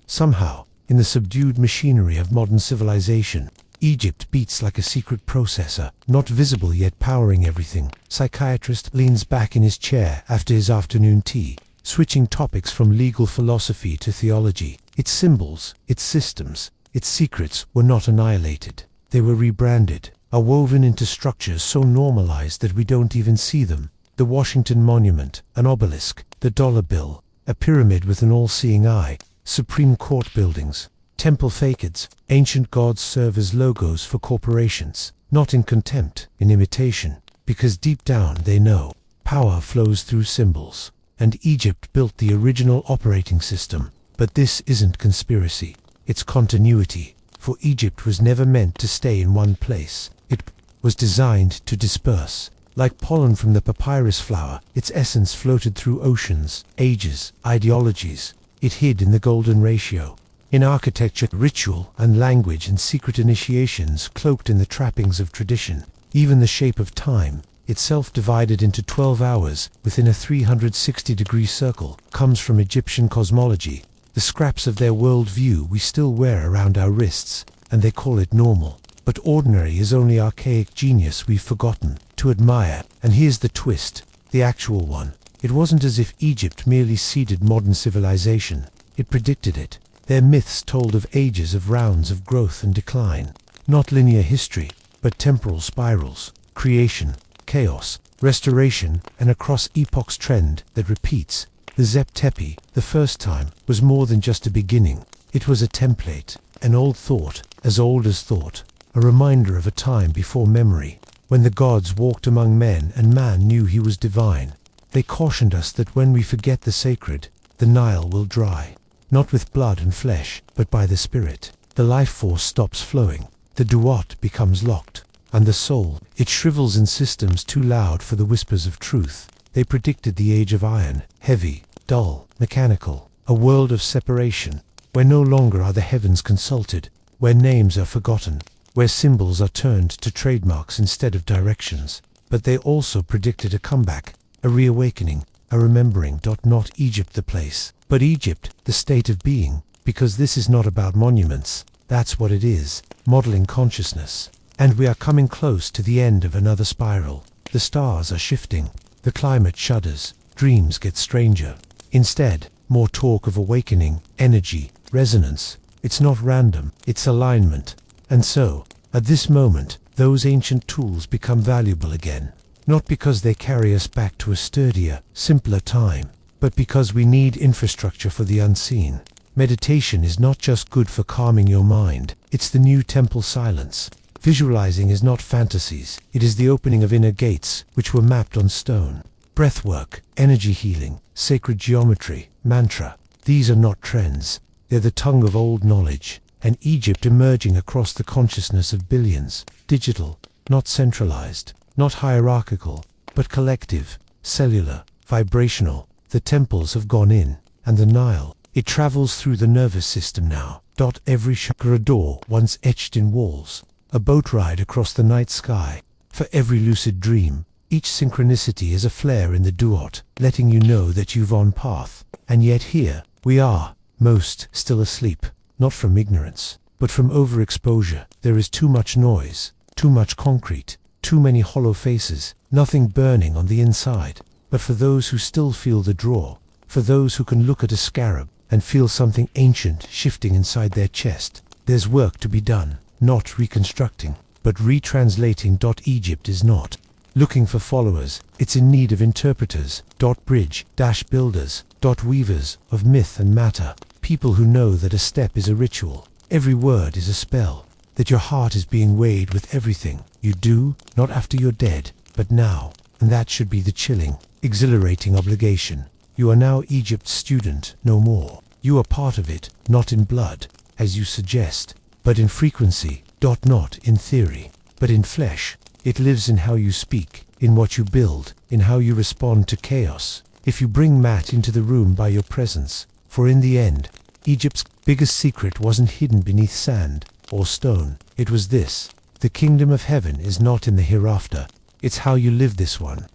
Somehow, in the subdued machinery of modern civilization, Egypt beats like a secret processor, not visible yet powering everything. Psychiatrist leans back in his chair after his afternoon tea, switching topics from legal philosophy to theology. Its symbols, its systems, its secrets were not annihilated. They were rebranded, are woven into structures so normalized that we don't even see them. The Washington Monument, an obelisk, the dollar bill, a pyramid with an all-seeing eye, Supreme Court buildings, temple facades. Ancient gods serve as logos for corporations, not in contempt, in imitation, because deep down they know power flows through symbols. And Egypt built the original operating system. But this isn't conspiracy, it's continuity. For Egypt was never meant to stay in one place. It was designed to disperse. Like pollen from the papyrus flower, its essence floated through oceans, ages, ideologies. It hid in the golden ratio. In architecture, ritual, and language, and secret initiations cloaked in the trappings of tradition. Even the shape of time, itself divided into 12 hours within a 360-degree circle, comes from Egyptian cosmology. The scraps of their world-view we still wear around our wrists, and they call it normal. But ordinary is only archaic genius we've forgotten to admire. And here's the twist, the actual one. It wasn't as if Egypt merely seeded modern civilization. It predicted it. Their myths told of ages of rounds of growth and decline. Not linear history, but temporal spirals. Creation, chaos, restoration, and across epochs trend that repeats. The Zep Tepi, the first time, was more than just a beginning. It was a template, an old thought, as old as thought, a reminder of a time before memory, when the gods walked among men and man knew he was divine. They cautioned us that when we forget the sacred, the Nile will dry, not with blood and flesh, but by the spirit. The life force stops flowing, the duat becomes locked, and the soul, it shrivels in systems too loud for the whispers of truth. They predicted the age of iron, heavy, dull, mechanical, a world of separation, where no longer are the heavens consulted, where names are forgotten, where symbols are turned to trademarks instead of directions. but they also predicted a comeback, a reawakening, a remembering. Not Egypt the place, but Egypt, the state of being, because this is not about monuments, that's what it is, modeling consciousness. And we are coming close to the end of another spiral. The stars are shifting, the climate shudders, dreams get stranger. Instead, more talk of awakening, energy, resonance. It's not random, it's alignment. And so, at this moment, those ancient tools become valuable again. Not because they carry us back to a sturdier, simpler time, but because we need infrastructure for the unseen. Meditation is not just good for calming your mind, it's the new temple silence. Visualizing is not fantasies, it is the opening of inner gates, which were mapped on stone. Breathwork, energy healing, sacred geometry, mantra, these are not trends, they're the tongue of old knowledge, and Egypt emerging across the consciousness of billions, digital, not centralized, not hierarchical, but collective, cellular, vibrational. The temples have gone in, and the Nile, it travels through the nervous system now. Every chakra door once etched in walls. A boat ride across the night sky. For every lucid dream, each synchronicity is a flare in the duot, letting you know that you've on path. And yet here, we are, most still asleep, not from ignorance, but from overexposure. There is too much noise, too much concrete, too many hollow faces, nothing burning on the inside. But for those who still feel the draw, for those who can look at a scarab and feel something ancient shifting inside their chest, there's work to be done. Not reconstructing, but retranslating. Egypt is not looking for followers, it's in need of interpreters. Bridge, builders, weavers of myth and matter, people who know that a step is a ritual, every word is a spell, that your heart is being weighed with everything you do, not after you're dead, but now, and that should be the chilling, exhilarating obligation. You are now Egypt's student, no more. You are part of it, not in blood, as you suggest, but in frequency. Not in theory, but in flesh. It lives in how you speak, in what you build, in how you respond to chaos. If you bring Matt into the room by your presence, for in the end, Egypt's biggest secret wasn't hidden beneath sand or stone. It was this: the kingdom of heaven is not in the hereafter, it's how you live this one.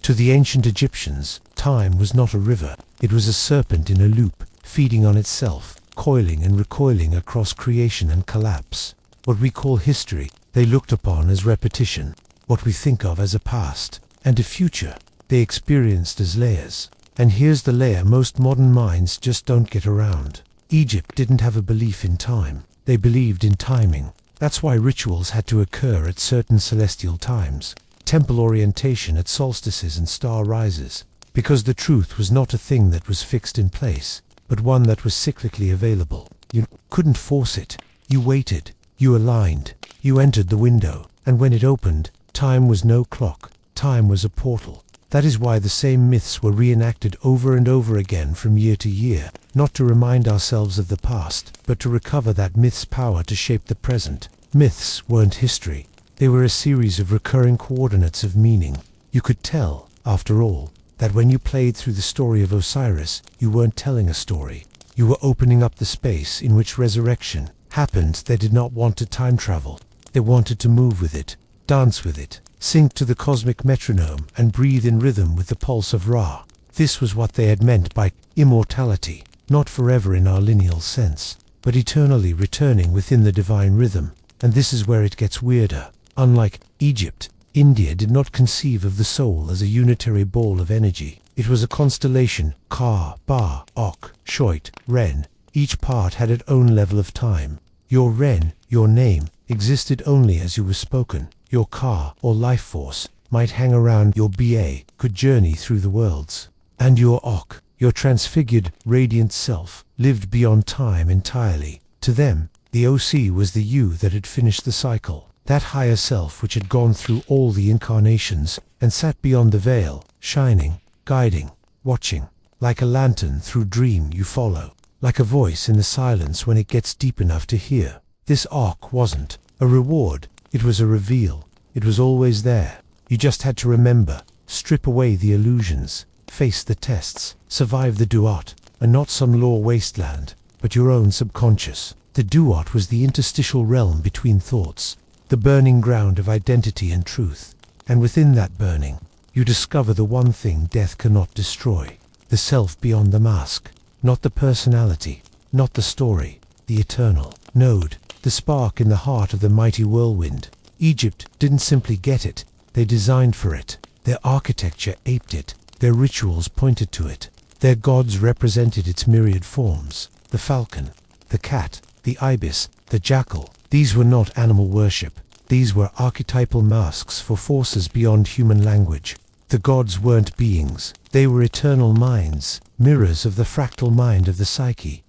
To the ancient Egyptians, time was not a river, it was a serpent in a loop, feeding on itself, coiling and recoiling across creation and collapse. What we call history, they looked upon as repetition. What we think of as a past and a future, they experienced as layers. And here's the layer most modern minds just don't get around. Egypt didn't have a belief in time. They believed in timing. That's why rituals had to occur at certain celestial times. Temple orientation at solstices and star rises. Because the truth was not a thing that was fixed in place, but one that was cyclically available. You couldn't force it. You waited. You aligned. You entered the window. And when it opened, time was no clock. Time was a portal. That is why the same myths were reenacted over and over again from year to year, not to remind ourselves of the past, but to recover that myth's power to shape the present. Myths weren't history. They were a series of recurring coordinates of meaning. You could tell, after all, that when you played through the story of Osiris, you weren't telling a story. You were opening up the space in which resurrection happened. They did not want to time travel. They wanted to move with it, dance with it, sync to the cosmic metronome, and breathe in rhythm with the pulse of Ra. This was what they had meant by immortality, not forever in our lineal sense, but eternally returning within the divine rhythm. And this is where it gets weirder. Unlike Egypt, India did not conceive of the soul as a unitary ball of energy. It was a constellation, Ka, Ba, Ok, Shoit, Ren. Each part had its own level of time. Your Ren, your name, existed only as you were spoken. Your Ka, or life force, might hang around. Your Ba could journey through the worlds. And your Ok, your transfigured, radiant self, lived beyond time entirely. To them, the OC was the you that had finished the cycle, that higher self which had gone through all the incarnations and sat beyond the veil, shining, guiding, watching, like a lantern through dream you follow, like a voice in the silence when it gets deep enough to hear. This arc wasn't a reward, it was a reveal. It was always there. You just had to remember, strip away the illusions, face the tests, survive the duat, and not some law wasteland, but your own subconscious. The duat was the interstitial realm between thoughts, the burning ground of identity and truth. And within that burning, you discover the one thing death cannot destroy, the self beyond the mask, not the personality, not the story, the eternal node, the spark in the heart of the mighty whirlwind. Egypt didn't simply get it, they designed for it. Their architecture aped it, their rituals pointed to it. Their gods represented its myriad forms, the falcon, the cat, the ibis, the jackal. These were not animal worship. These were archetypal masks for forces beyond human language. The gods weren't beings, they were eternal minds, mirrors of the fractal mind of the psyche.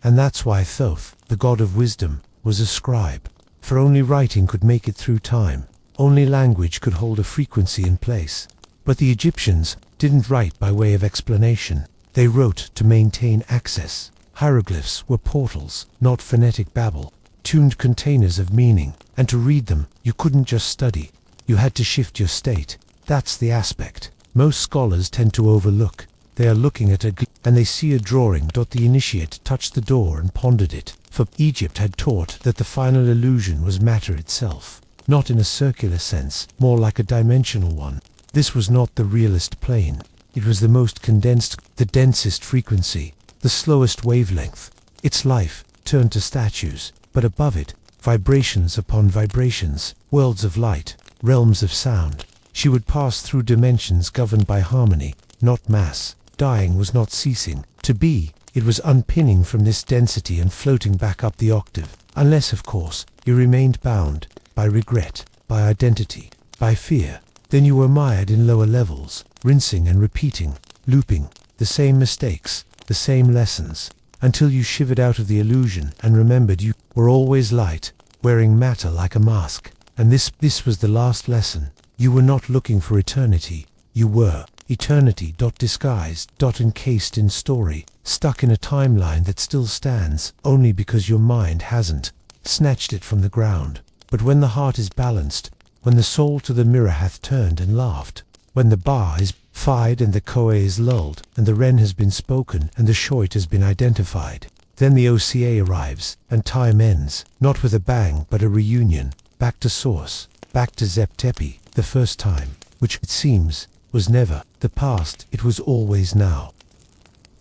And that's why Thoth, the god of wisdom, was a scribe. For only writing could make it through time. Only language could hold a frequency in place. But the Egyptians didn't write by way of explanation. They wrote to maintain access. Hieroglyphs were portals, not phonetic babble, tuned containers of meaning. And to read them, you couldn't just study. You had to shift your state. That's the aspect most scholars tend to overlook. They are looking at and they see a drawing. The initiate touched the door and pondered it. For Egypt had taught that the final illusion was matter itself. Not in a circular sense, more like a dimensional one. This was not the realist plane. It was the most condensed, the densest frequency, the slowest wavelength. Its life turned to statues, but above it, vibrations upon vibrations, worlds of light, realms of sound. She would pass through dimensions governed by harmony, not mass. Dying was not ceasing to be, it was unpinning from this density and floating back up the octave. Unless, of course, you remained bound by regret, by identity, by fear. Then you were mired in lower levels, rinsing and repeating, looping, the same mistakes, the same lessons, until you shivered out of the illusion and remembered you were always light, wearing matter like a mask. And this was the last lesson. You were not looking for eternity. You were eternity disguised, encased in story, stuck in a timeline that still stands only because your mind hasn't snatched it from the ground. But when the heart is balanced, when the soul to the mirror hath turned and laughed, when the bar is fied and the koe is lulled, and the wren has been spoken and the shoit has been identified, then the OCA arrives, and time ends, not with a bang but a reunion, back to source, back to Zep Tepi, the first time, which, it seems, was never the past, it was always now.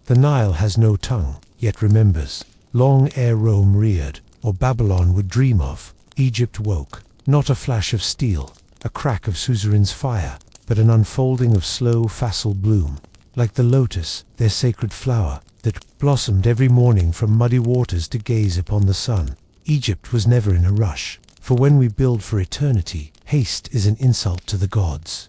The Nile has no tongue, yet remembers, long ere Rome reared, or Babylon would dream of. Egypt woke, not a flash of steel, a crack of suzerain's fire, but an unfolding of slow facile bloom, like the lotus, their sacred flower, that blossomed every morning from muddy waters to gaze upon the sun. Egypt was never in a rush, for when we build for eternity, haste is an insult to the gods.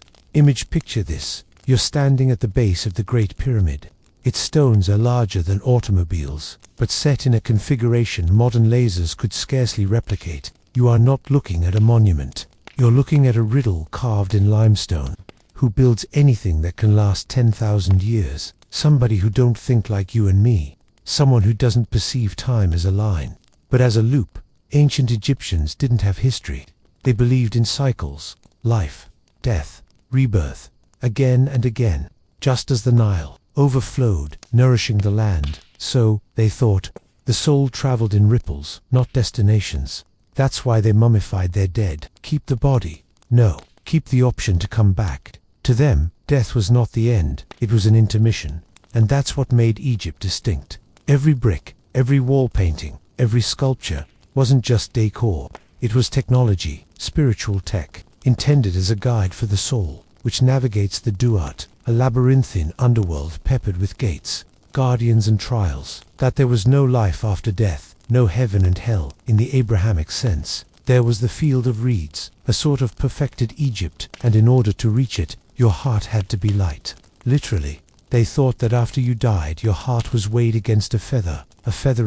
Picture this, you're standing at the base of the Great Pyramid. Its stones are larger than automobiles, but set in a configuration modern lasers could scarcely replicate. You are not looking at a monument. You're looking at a riddle carved in limestone. Who builds anything that can last 10,000 years? Somebody who don't think like you and me. Someone who doesn't perceive time as a line, but as a loop. Ancient Egyptians didn't have history. They believed in cycles, life, death, rebirth, again and again. Just as the Nile overflowed, nourishing the land, so, they thought, the soul traveled in ripples, not destinations. That's why they mummified their dead. Keep the body. No, keep the option to come back. To them, death was not the end, it was an intermission. And that's what made Egypt distinct. Every brick, every wall painting, every sculpture wasn't just decor. It was technology, spiritual tech, intended as a guide for the soul, which navigates the duat, a labyrinthine underworld peppered with gates, guardians and trials. That there was no life after death, no heaven and hell, in the Abrahamic sense. There was the field of reeds, a sort of perfected Egypt, and in order to reach it, your heart had to be light. Literally, they thought that after you died your heart was weighed against a feather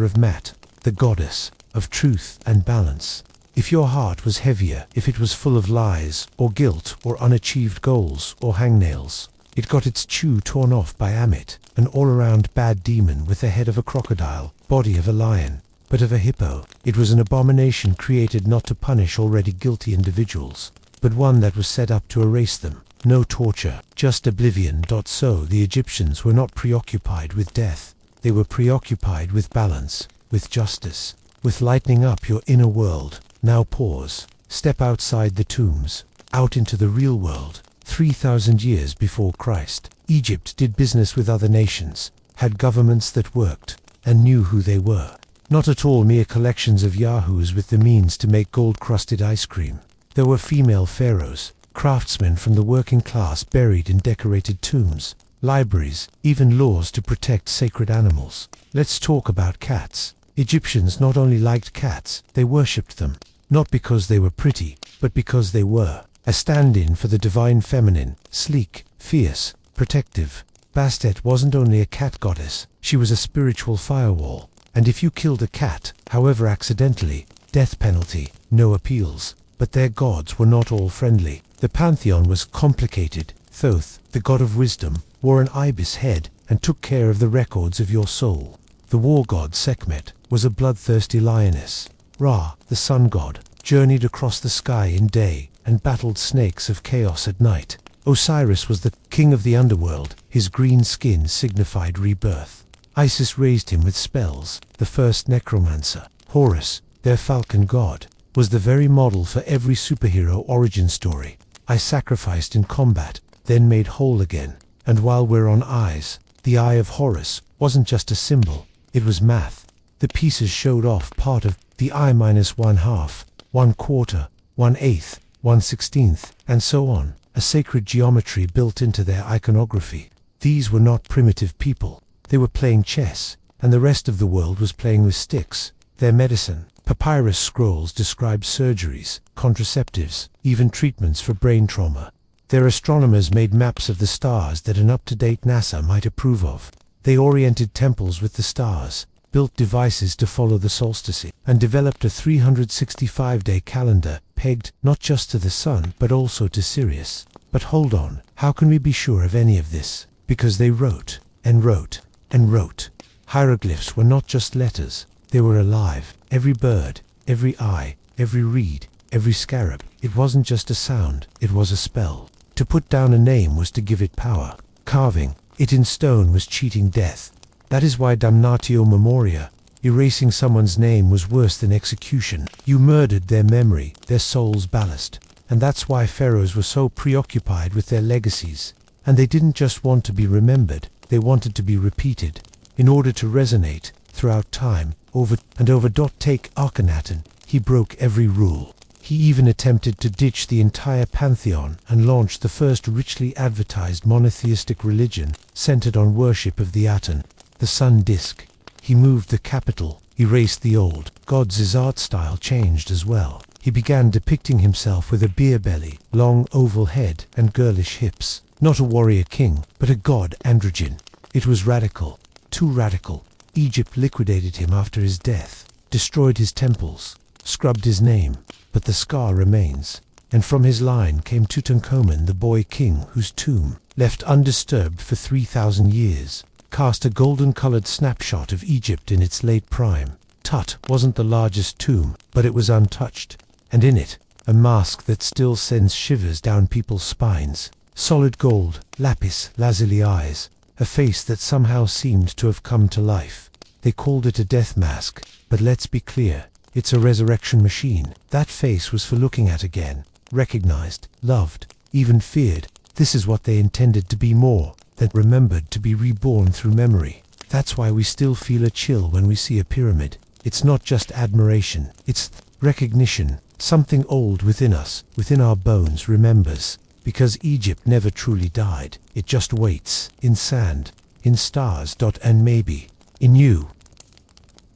of Mat, the goddess of truth and balance. If your heart was heavier, if it was full of lies, or guilt, or unachieved goals, or hangnails, it got its chew torn off by Amit, an all-around bad demon with the head of a crocodile, body of a lion, but of a hippo. It was an abomination created not to punish already guilty individuals, but one that was set up to erase them. No torture, just oblivion. So the Egyptians were not preoccupied with death. They were preoccupied with balance, with justice, with lightening up your inner world. Now pause. Step outside the tombs. out into the real world. 3,000 years before Christ, Egypt did business with other nations, had governments that worked, and knew who they were. Not at all mere collections of yahoos with the means to make gold-crusted ice cream. There were female pharaohs, craftsmen from the working class buried in decorated tombs, libraries, even laws to protect sacred animals. Let's talk about cats. Egyptians not only liked cats, they worshipped them. Not because they were pretty, but because they were a stand-in for the divine feminine, sleek, fierce, protective. Bastet wasn't only a cat goddess, she was a spiritual firewall. And if you killed a cat, however accidentally, death penalty, no appeals. But their gods were not all friendly. The pantheon was complicated. Thoth, the god of wisdom, wore an ibis head and took care of the records of your soul. The war god Sekhmet was a bloodthirsty lioness. Ra, the sun god, journeyed across the sky in day and battled snakes of chaos at night. Osiris was the king of the underworld. His green skin signified rebirth. Isis raised him with spells, the first necromancer. Horus, their falcon god, was the very model for every superhero origin story. I sacrificed in combat, then made whole again. And while we're on eyes, the eye of Horus wasn't just a symbol, it was math. The pieces showed off part of the eye minus 1/2, 1/4, 1/8, 1/16, and so on, a sacred geometry built into their iconography. These were not primitive people. They were playing chess, and the rest of the world was playing with sticks. Their medicine, papyrus scrolls described surgeries, contraceptives, even treatments for brain trauma. Their astronomers made maps of the stars that an up-to-date NASA might approve of. They oriented temples with the stars, built devices to follow the solstices, and developed a 365-day calendar pegged not just to the sun but also to Sirius. But hold on, how can we be sure of any of this? Because they wrote, and wrote, and wrote. Hieroglyphs were not just letters, they were alive. Every bird, every eye, every reed, every scarab. It wasn't just a sound, it was a spell. To put down a name was to give it power. Carving it in stone was cheating death. That is why damnatio memoria, erasing someone's name, was worse than execution. You murdered their memory, their soul's ballast. And that's why pharaohs were so preoccupied with their legacies. And they didn't just want to be remembered, they wanted to be repeated. In order to resonate, throughout time, over and over. Take Akhenaten, he broke every rule. He even attempted to ditch the entire pantheon and launched the first richly advertised monotheistic religion, centered on worship of the Aten, the sun disk. He moved the capital, erased the old gods. His art style changed as well. He began depicting himself with a beer belly, long oval head, and girlish hips. Not a warrior king, but a god androgyne. It was radical, too radical. Egypt liquidated him after his death, destroyed his temples, scrubbed his name, but the scar remains. And from his line came Tutankhamun, the boy king whose tomb, left undisturbed for 3,000 years, cast a golden-colored snapshot of Egypt in its late prime. Tut wasn't the largest tomb, but it was untouched, and in it, a mask that still sends shivers down people's spines. Solid gold, lapis lazuli eyes, a face that somehow seemed to have come to life. They called it a death mask, but let's be clear, it's a resurrection machine. That face was for looking at again, recognized, loved, even feared. This is what they intended to be, more than remembered, to be reborn through memory. That's why we still feel a chill when we see a pyramid. It's not just admiration, it's recognition. Something old within us, within our bones, remembers. Because Egypt never truly died, it just waits, in sand, in stars, and maybe, in you.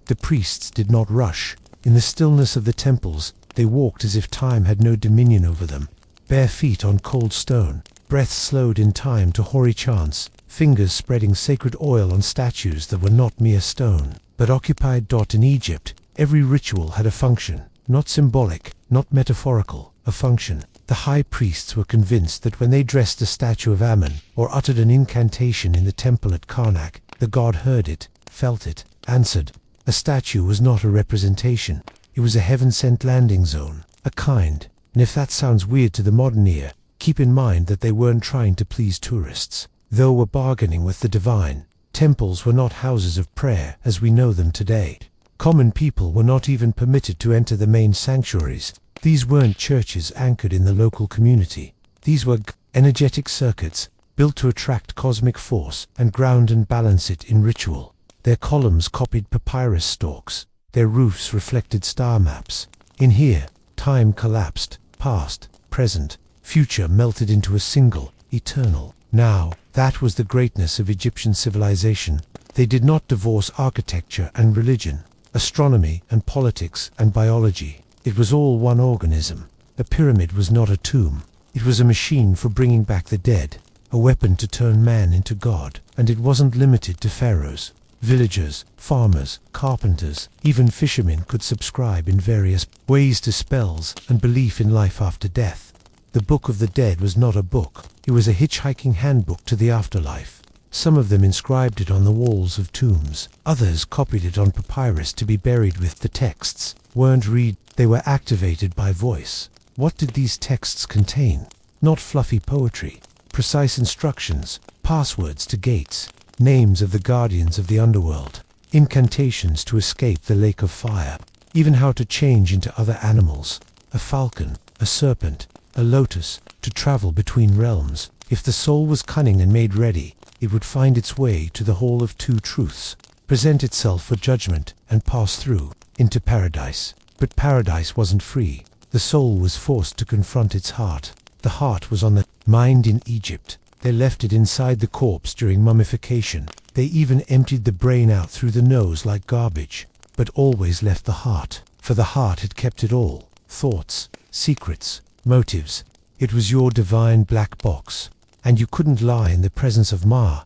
The priests did not rush. In the stillness of the temples, they walked as if time had no dominion over them. Bare feet on cold stone, breath slowed in time to hoary chants, fingers spreading sacred oil on statues that were not mere stone, but occupied. In Egypt, every ritual had a function, not symbolic, not metaphorical, a function. The high priests were convinced that when they dressed a statue of Ammon, or uttered an incantation in the temple at Karnak, the god heard it, felt it, answered. A statue was not a representation. It was a heaven-sent landing zone, a kind. And if that sounds weird to the modern ear, keep in mind that they weren't trying to please tourists. They were bargaining with the divine. Temples were not houses of prayer as we know them today. Common people were not even permitted to enter the main sanctuaries. These weren't churches anchored in the local community. These were energetic circuits built to attract cosmic force and ground and balance it in ritual. Their columns copied papyrus stalks. Their roofs reflected star maps. In here, time collapsed. Past, present, future melted into a single, eternal now. That was the greatness of Egyptian civilization. They did not divorce architecture and religion, astronomy and politics and biology. It was all one organism. A pyramid was not a tomb. It was a machine for bringing back the dead, a weapon to turn man into God. And it wasn't limited to pharaohs. Villagers, farmers, carpenters, even fishermen could subscribe in various ways to spells and belief in life after death. The Book of the Dead was not a book. It was a hitchhiking handbook to the afterlife. Some of them inscribed it on the walls of tombs. Others copied it on papyrus to be buried with. The texts weren't read, they were activated by voice. What did these texts contain? Not fluffy poetry. Precise instructions, passwords to gates, names of the guardians of the underworld, incantations to escape the lake of fire, even how to change into other animals, a falcon, a serpent, a lotus, to travel between realms. If the soul was cunning and made ready, it would find its way to the Hall of Two Truths, present itself for judgment, and pass through into paradise. But paradise wasn't free. The soul was forced to confront its heart. The heart was on the mind in Egypt. They left it inside the corpse during mummification. They even emptied the brain out through the nose like garbage, but always left the heart. For the heart had kept it all. Thoughts, secrets, motives. It was your divine black box. And you couldn't lie in the presence of Ma.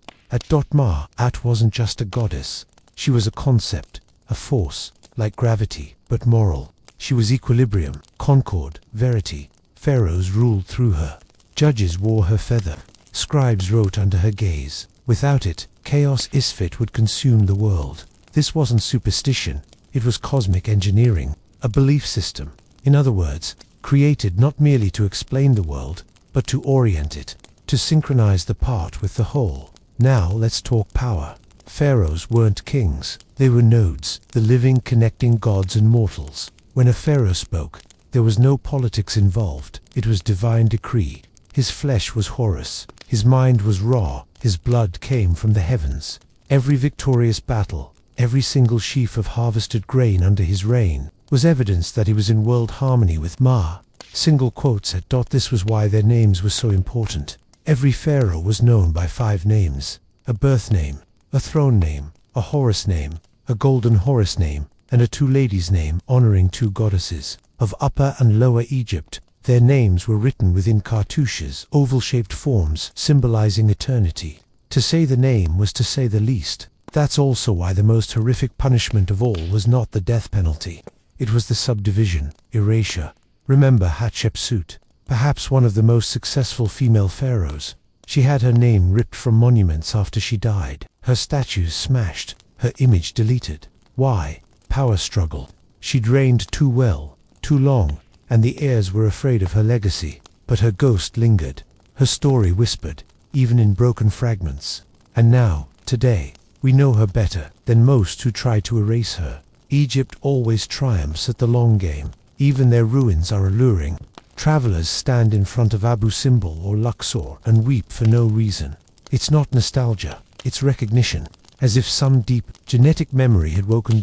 Ma wasn't just a goddess. She was a concept, a force, like gravity, but moral. She was equilibrium, concord, verity. Pharaohs ruled through her. Judges wore her feather. Scribes wrote under her gaze. Without it, chaos isfit would consume the world. This wasn't superstition. It was cosmic engineering, a belief system. In other words, created not merely to explain the world, but to orient it, to synchronize the part with the whole. Now let's talk power. Pharaohs weren't kings. They were nodes, the living connecting gods and mortals. When a pharaoh spoke, there was no politics involved. It was divine decree. His flesh was Horus. His mind was Ra. His blood came from the heavens. Every victorious battle, every single sheaf of harvested grain under his reign, was evidence that he was in world harmony with Ma. Single quotes at dot. This was why their names were so important. Every pharaoh was known by 5 names: a birth name, a throne name, a Horus name, a golden Horus name, and a 2 ladies name honoring 2 goddesses. Of Upper and Lower Egypt, their names were written within cartouches, oval-shaped forms symbolizing eternity. To say the name was to say the least. That's also why the most horrific punishment of all was not the death penalty. It was the subdivision, erasure. Remember Hatshepsut, perhaps one of the most successful female pharaohs. She had her name ripped from monuments after she died, her statues smashed, her image deleted. Why? Power struggle. She'd reigned too well, too long, and the heirs were afraid of her legacy. But her ghost lingered, her story whispered, even in broken fragments. And now, today, we know her better than most who try to erase her. Egypt always triumphs at the long game. Even their ruins are alluring. Travelers stand in front of Abu Simbel or Luxor and weep for no reason. It's not nostalgia, it's recognition, as if some deep genetic memory had woken.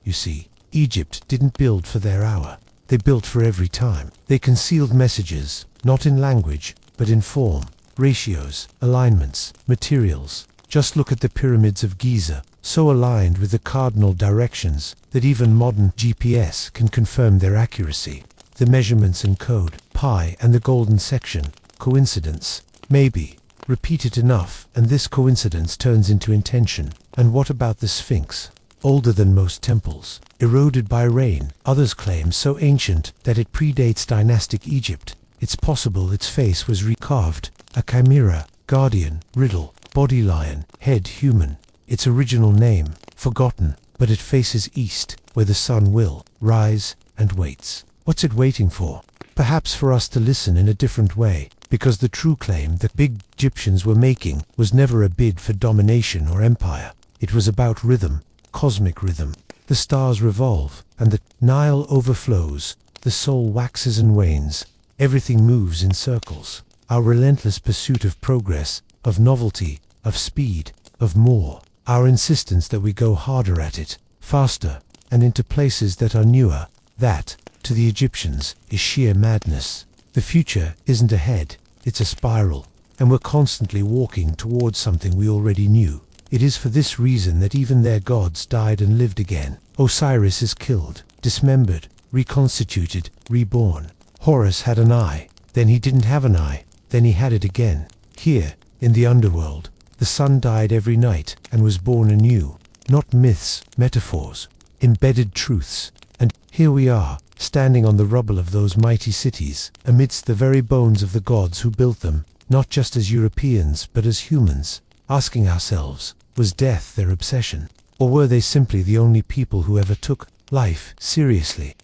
You see, Egypt didn't build for their hour. They built for every time. They concealed messages, not in language, but in form, ratios, alignments, materials. Just look at the pyramids of Giza, so aligned with the cardinal directions that even modern GPS can confirm their accuracy. The measurements and code, pi and the golden section, coincidence? Maybe. Repeat it enough, and this coincidence turns into intention. And what about the Sphinx? Older than most temples, eroded by rain. Others claim so ancient that it predates dynastic Egypt. It's possible its face was recarved, a chimera, guardian, riddle, body lion, head human. Its original name, forgotten, but it faces east, where the sun will rise, and waits. What's it waiting for? Perhaps for us to listen in a different way, because the true claim that big Egyptians were making was never a bid for domination or empire. It was about rhythm, cosmic rhythm. The stars revolve, and the Nile overflows, The soul waxes and wanes. Everything moves in circles. Our relentless pursuit of progress, of novelty, of speed, of more. Our insistence that we go harder at it, faster, and into places that are newer. That, to the Egyptians, is sheer madness. The future isn't ahead, it's a spiral, and we're constantly walking towards something we already knew. It is for this reason that even their gods died and lived again. Osiris is killed, dismembered, reconstituted, reborn. Horus had an eye, then he didn't have an eye, then he had it again. Here, in the underworld, the sun died every night and was born anew. Not myths, metaphors, embedded truths. And here we are, standing on the rubble of those mighty cities, amidst the very bones of the gods who built them, not just as Europeans but as humans, asking ourselves, was death their obsession? Or were they simply the only people who ever took life seriously?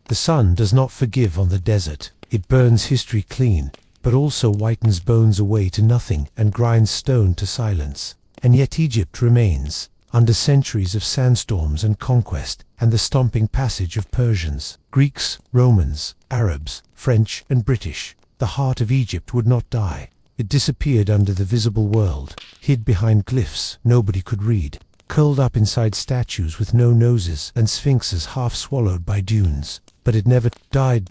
The sun does not forgive on the desert. It burns history clean, but also whitens bones away to nothing and grinds stone to silence. And yet Egypt remains, under centuries of sandstorms and conquest, and the stomping passage of Persians, Greeks, Romans, Arabs, French and British. The heart of Egypt would not die. It disappeared under the visible world, hid behind glyphs nobody could read, curled up inside statues with no noses and sphinxes half swallowed by dunes. But it never died.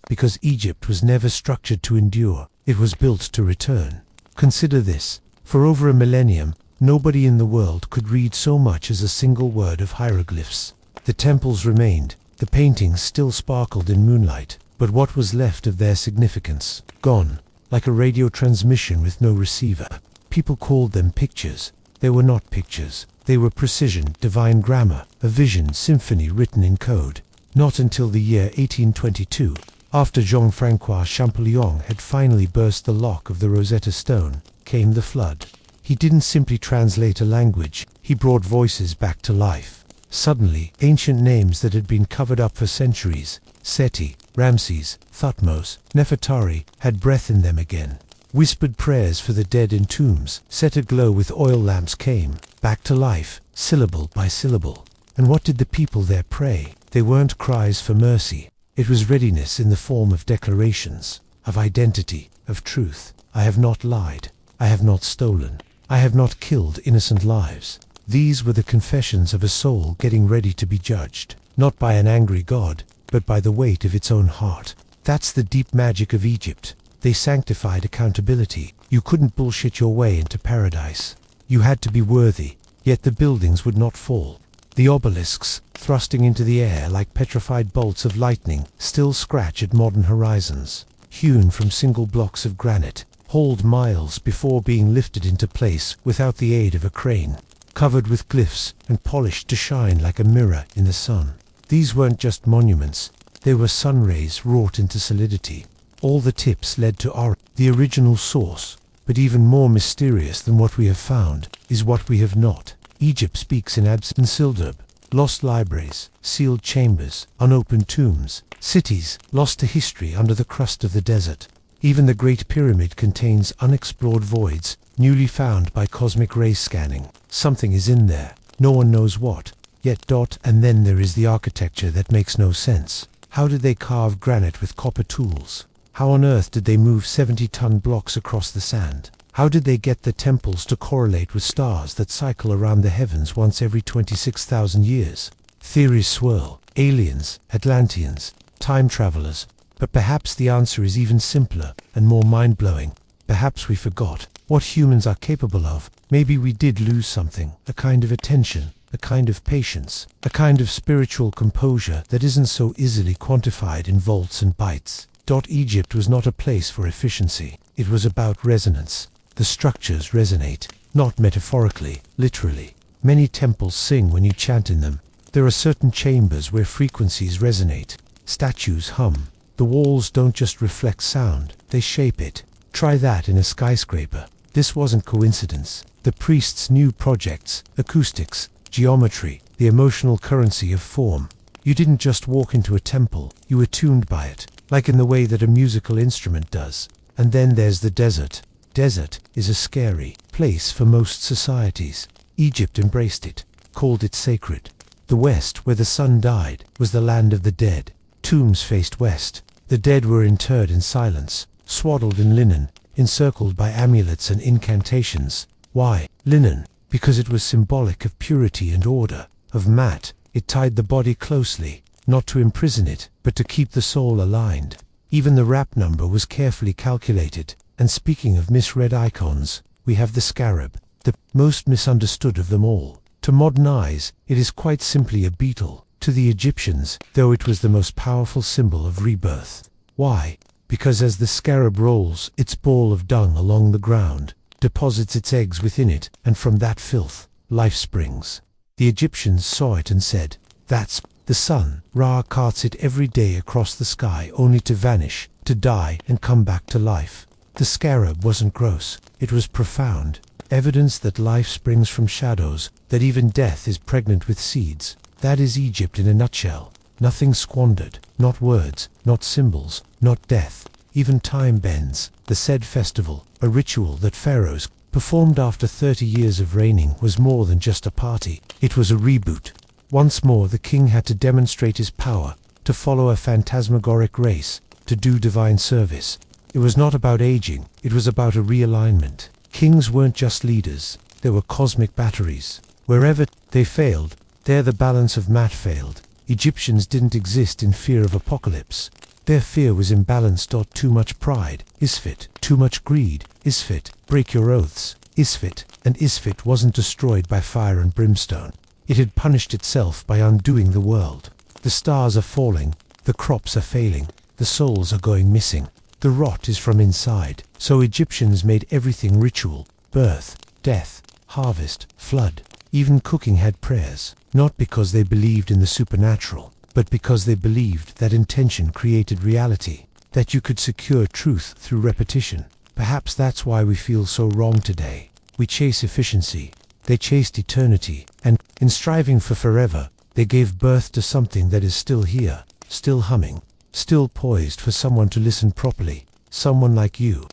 Because Egypt was never structured to endure, it was built to return. Consider this. For over a millennium, nobody in the world could read so much as a single word of hieroglyphs. The temples remained, the paintings still sparkled in moonlight, but what was left of their significance? Gone, like a radio transmission with no receiver. People called them pictures. They were not pictures. They were precision, divine grammar, a vision symphony written in code. Not until the year 1822, after Jean-Francois Champollion had finally burst the lock of the Rosetta Stone, came the flood. He didn't simply translate a language, he brought voices back to life. Suddenly, ancient names that had been covered up for centuries, Seti, Ramses, Thutmose, Nefertari, had breath in them again. Whispered prayers for the dead in tombs, set aglow with oil lamps, came back to life, syllable by syllable. And what did the people there pray? They weren't cries for mercy. It was readiness in the form of declarations, of identity, of truth. I have not lied. I have not stolen. I have not killed innocent lives. These were the confessions of a soul getting ready to be judged, not by an angry God, but by the weight of its own heart. That's the deep magic of Egypt. They sanctified accountability. You couldn't bullshit your way into paradise. You had to be worthy, yet the buildings would not fall. The obelisks, thrusting into the air like petrified bolts of lightning, still scratch at modern horizons. Hewn from single blocks of granite, hauled miles before being lifted into place without the aid of a crane. Covered with glyphs and polished to shine like a mirror in the sun. These weren't just monuments, they were sun rays wrought into solidity. All the tips led to Osiris, the original source. But even more mysterious than what we have found is what we have not. Egypt speaks in Sildurb, lost libraries, sealed chambers, unopened tombs, cities lost to history under the crust of the desert. Even the Great Pyramid contains unexplored voids, newly found by cosmic ray scanning. Something is in there, no one knows what. Yet. And then there is the architecture that makes no sense. How did they carve granite with copper tools? How on earth did they move 70-ton blocks across the sand? How did they get the temples to correlate with stars that cycle around the heavens once every 26,000 years? Theories swirl. Aliens, Atlanteans, time travelers. But perhaps the answer is even simpler and more mind-blowing. Perhaps we forgot what humans are capable of. Maybe we did lose something, a kind of attention, a kind of patience, a kind of spiritual composure that isn't so easily quantified in volts and bytes. Egypt was not a place for efficiency. It was about resonance. The structures resonate, not metaphorically, literally. Many temples sing when you chant in them. There are certain chambers where frequencies resonate. Statues hum. The walls don't just reflect sound, they shape it. Try that in a skyscraper. This wasn't coincidence. The priests knew projects, acoustics, geometry, the emotional currency of form. You didn't just walk into a temple, you were tuned by it, like in the way that a musical instrument does. And then there's the desert. Desert is a scary place for most societies. Egypt embraced it, called it sacred. The West, where the sun died, was the land of the dead. tombs faced west. The dead were interred in silence, swaddled in linen, encircled by amulets and incantations. Why linen? Because it was symbolic of purity and order. Of mat, it tied the body closely, not to imprison it, but to keep the soul aligned. Even the wrap number was carefully calculated. And speaking of misread icons, we have the scarab, the most misunderstood of them all. To modern eyes, it is quite simply a beetle. To the Egyptians, though, it was the most powerful symbol of rebirth. Why? Because as the scarab rolls its ball of dung along the ground, deposits its eggs within it, and from that filth, life springs. The Egyptians saw it and said, "That's the sun." Ra carts it every day across the sky, only to vanish, to die, and come back to life. The scarab wasn't gross, it was profound. Evidence that life springs from shadows, that even death is pregnant with seeds. That is Egypt in a nutshell. Nothing squandered, not words, not symbols, not death. Even time bends. The said festival, a ritual that pharaohs performed after 30 years of reigning, was more than just a party. It was a reboot. Once more the king had to demonstrate his power, to follow a phantasmagoric race, to do divine service. It was not about aging, it was about a realignment. Kings weren't just leaders, they were cosmic batteries. Wherever they failed, there the balance of mat failed. Egyptians didn't exist in fear of apocalypse. Their fear was imbalanced. Too much pride, Isfit. Too much greed, Isfit. Break your oaths, Isfit. And Isfit wasn't destroyed by fire and brimstone. It had punished itself by undoing the world. The stars are falling, the crops are failing, the souls are going missing. The rot is from inside. So Egyptians made everything ritual. Birth, death, harvest, flood. Even cooking had prayers. Not because they believed in the supernatural, but because they believed that intention created reality, that you could secure truth through repetition. Perhaps that's why we feel so wrong today. We chase efficiency. They chased eternity, and, in striving for forever, they gave birth to something that is still here, still humming, still poised for someone to listen properly, someone like you.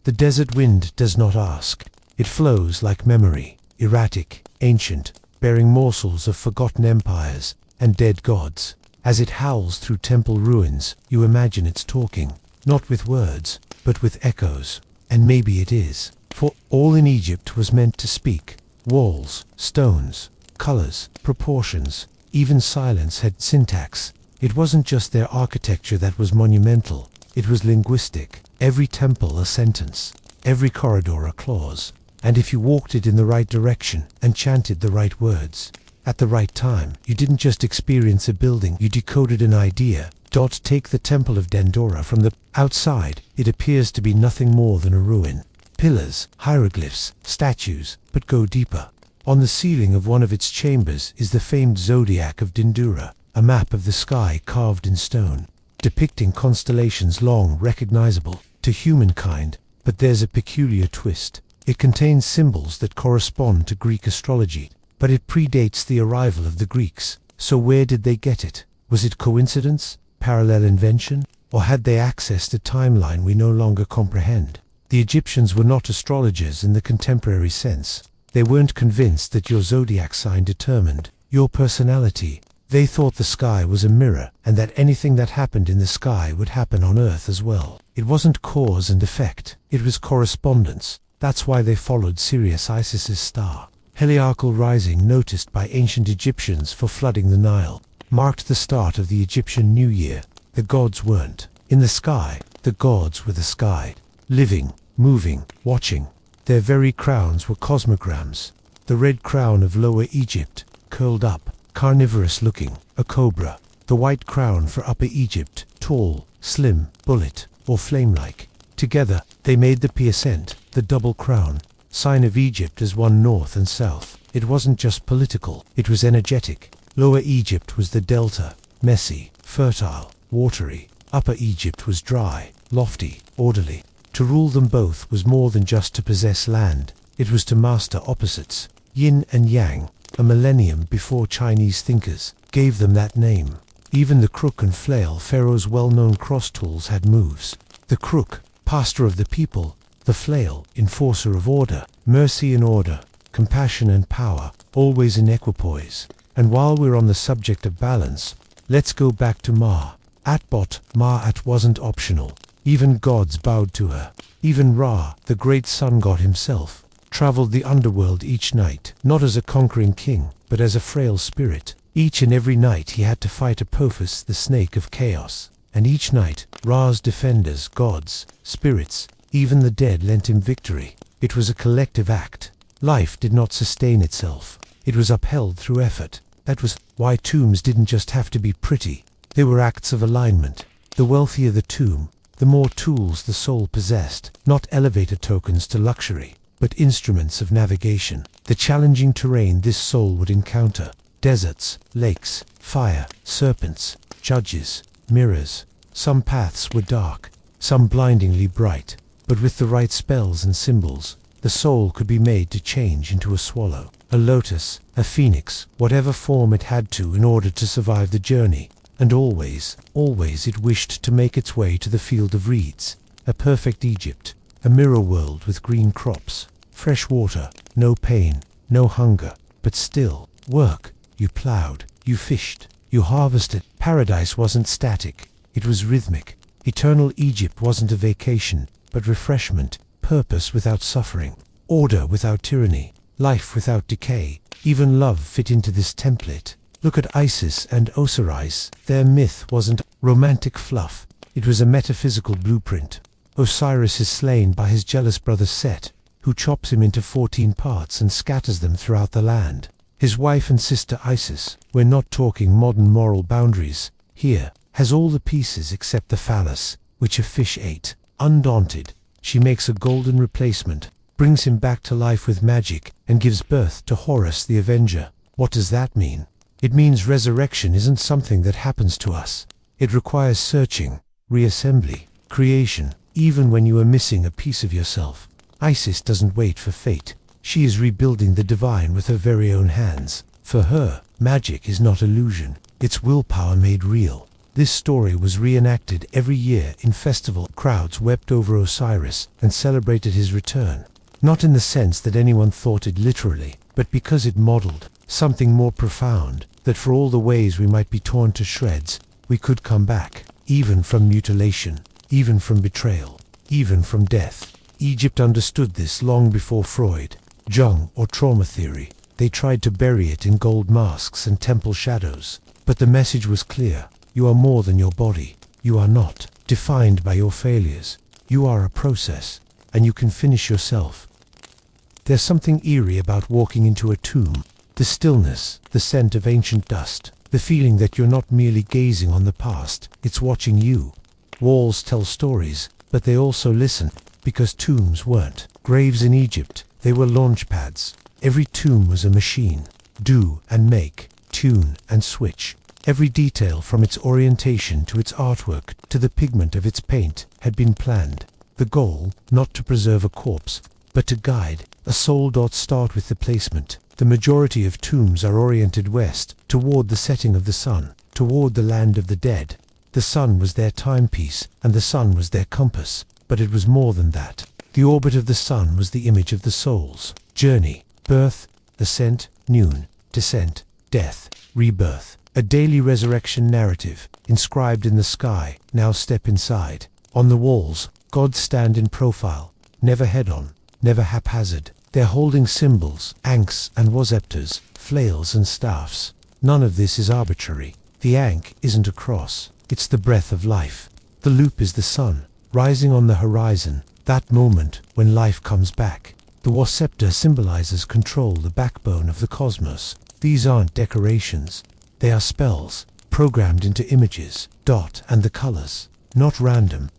The desert wind does not ask. It flows like memory, erratic, ancient, bearing morsels of forgotten empires and dead gods. As it howls through temple ruins, you imagine it's talking, not with words, but with echoes. And maybe it is. For all in Egypt was meant to speak. Walls, stones, colors, proportions, even silence had syntax. It wasn't just their architecture that was monumental, it was linguistic. Every temple a sentence, every corridor a clause. And if you walked it in the right direction and chanted the right words, at the right time, you didn't just experience a building, you decoded an idea. Take the Temple of Dendora. From the outside, it appears to be nothing more than a ruin. Pillars, hieroglyphs, statues, but go deeper. On the ceiling of one of its chambers is the famed zodiac of Dendura, a map of the sky carved in stone, depicting constellations long recognizable to humankind. But there's a peculiar twist. It contains symbols that correspond to Greek astrology, but it predates the arrival of the Greeks. So where did they get it? Was it coincidence, parallel invention, or had they accessed a timeline we no longer comprehend? The Egyptians were not astrologers in the contemporary sense. They weren't convinced that your zodiac sign determined your personality. They thought the sky was a mirror, and that anything that happened in the sky would happen on Earth as well. It wasn't cause and effect, it was correspondence. That's why they followed Sirius Isis's star. Heliacal rising, noticed by ancient Egyptians for flooding the Nile, marked the start of the Egyptian New Year. The gods weren't in the sky, the gods were the sky. Living, moving, watching. Their very crowns were cosmograms. The red crown of Lower Egypt, curled up, carnivorous looking, a cobra. The white crown for Upper Egypt, tall, slim, bullet, or flame-like. Together, they made the Piacent, the double crown, sign of Egypt as one north and south. It wasn't just political, it was energetic. Lower Egypt was the delta, messy, fertile, watery. Upper Egypt was dry, lofty, orderly. To rule them both was more than just to possess land, it was to master opposites. Yin and Yang, a millennium before Chinese thinkers, gave them that name. Even the crook and flail, Pharaoh's well-known cross tools, had moves. The crook, pastor of the people, the flail, enforcer of order, mercy and order, compassion and power, always in equipoise. And while we're on the subject of balance, Let's go back to Ma. Ma'at wasn't optional. Even gods bowed to her. Even Ra, the great sun god himself, traveled the underworld each night, not as a conquering king, but as a frail spirit. Each and every night he had to fight Apophis, the snake of chaos. And each night, Ra's defenders, gods, spirits, even the dead lent him victory. It was a collective act. Life did not sustain itself. It was upheld through effort. That was why tombs didn't just have to be pretty. They were acts of alignment. The wealthier the tomb, the more tools the soul possessed, not elevator tokens to luxury, but instruments of navigation. The challenging terrain this soul would encounter: deserts, lakes, fire, serpents, judges, mirrors. Some paths were dark, some blindingly bright, but with the right spells and symbols, the soul could be made to change into a swallow, a lotus, a phoenix, whatever form it had to in order to survive the journey. And always, always it wished to make its way to the field of reeds, a perfect Egypt, a mirror world with green crops, fresh water, no pain, no hunger, but still work. You plowed, you fished, you harvested. Paradise wasn't static, it was rhythmic. Eternal Egypt wasn't a vacation, but refreshment, purpose without suffering, order without tyranny, life without decay. Even love fit into this template. Look at Isis and Osiris. Their myth wasn't romantic fluff, it was a metaphysical blueprint. Osiris is slain by his jealous brother Set, who chops him into 14 parts and scatters them throughout the land. His wife and sister Isis, we're not talking modern moral boundaries here, has all the pieces except the phallus, which a fish ate. Undaunted, she makes a golden replacement, brings him back to life with magic, and gives birth to Horus the Avenger. What does that mean? It means resurrection isn't something that happens to us. It requires searching, reassembly, creation, even when you are missing a piece of yourself. Isis doesn't wait for fate. She is rebuilding the divine with her very own hands. For her, magic is not illusion, it's willpower made real. This story was reenacted every year in festival. Crowds wept over Osiris and celebrated his return. Not in the sense that anyone thought it literally, but because it modeled something more profound, that for all the ways we might be torn to shreds, we could come back, even from mutilation, even from betrayal, even from death. Egypt understood this long before Freud, Jung, or trauma theory. They tried to bury it in gold masks and temple shadows. But the message was clear: you are more than your body. You are not defined by your failures. You are a process, and you can finish yourself. There's something eerie about walking into a tomb. The stillness, the scent of ancient dust, the feeling that you're not merely gazing on the past, it's watching you. Walls tell stories, but they also listen, because tombs weren't graves in Egypt, they were launch pads. Every tomb was a machine. Do and make, tune and switch. Every detail, from its orientation to its artwork to the pigment of its paint, had been planned. The goal, not to preserve a corpse, but to guide a soul. Start with the placement. The majority of tombs are oriented west, toward the setting of the sun, toward the land of the dead. The sun was their timepiece, and the sun was their compass. But it was more than that. The orbit of the sun was the image of the soul's journey: birth, ascent, noon, descent, death, rebirth. A daily resurrection narrative, inscribed in the sky. Now step inside. On the walls, gods stand in profile, never head-on, never haphazard. They're holding symbols, ankhs and wazepters, flails and staffs. None of this is arbitrary. The ankh isn't a cross, it's the breath of life. The loop is the sun, rising on the horizon, that moment when life comes back. The wazepter symbolizes control, the backbone of the cosmos. These aren't decorations. They are spells, programmed into images. And the colors, not random.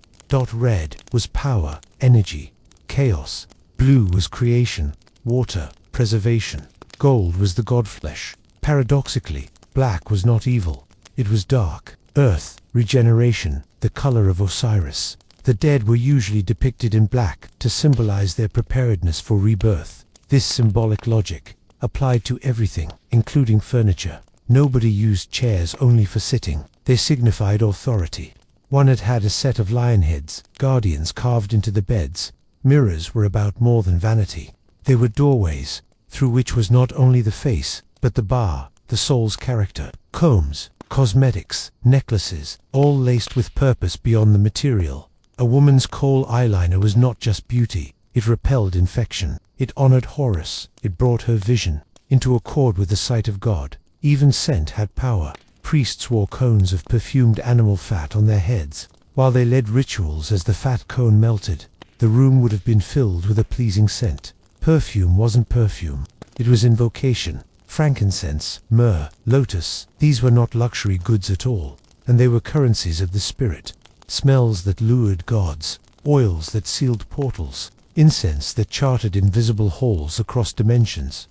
Red was power, energy, chaos. Blue was creation, water, preservation. Gold was the godflesh. Paradoxically, black was not evil. It was dark. Earth, regeneration, the color of Osiris. The dead were usually depicted in black to symbolize their preparedness for rebirth. This symbolic logic applied to everything, including furniture. Nobody used chairs only for sitting. They signified authority. One had a set of lion heads, guardians carved into the beds. Mirrors were about more than vanity. They were doorways, through which was not only the face, but the bar, the soul's character. Combs cosmetics, necklaces, all laced with purpose beyond the material. A woman's kohl eyeliner was not just beauty, it repelled infection. It honored Horus, it brought her vision into accord with the sight of God. Even scent had power. Priests wore cones of perfumed animal fat on their heads. While they led rituals as the fat cone melted, the room would have been filled with a pleasing scent. Perfume wasn't perfume, it was invocation. Frankincense, myrrh, lotus, these were not luxury goods at all, and they were currencies of the spirit. Smells that lured gods, oils that sealed portals, incense that charted invisible halls across dimensions.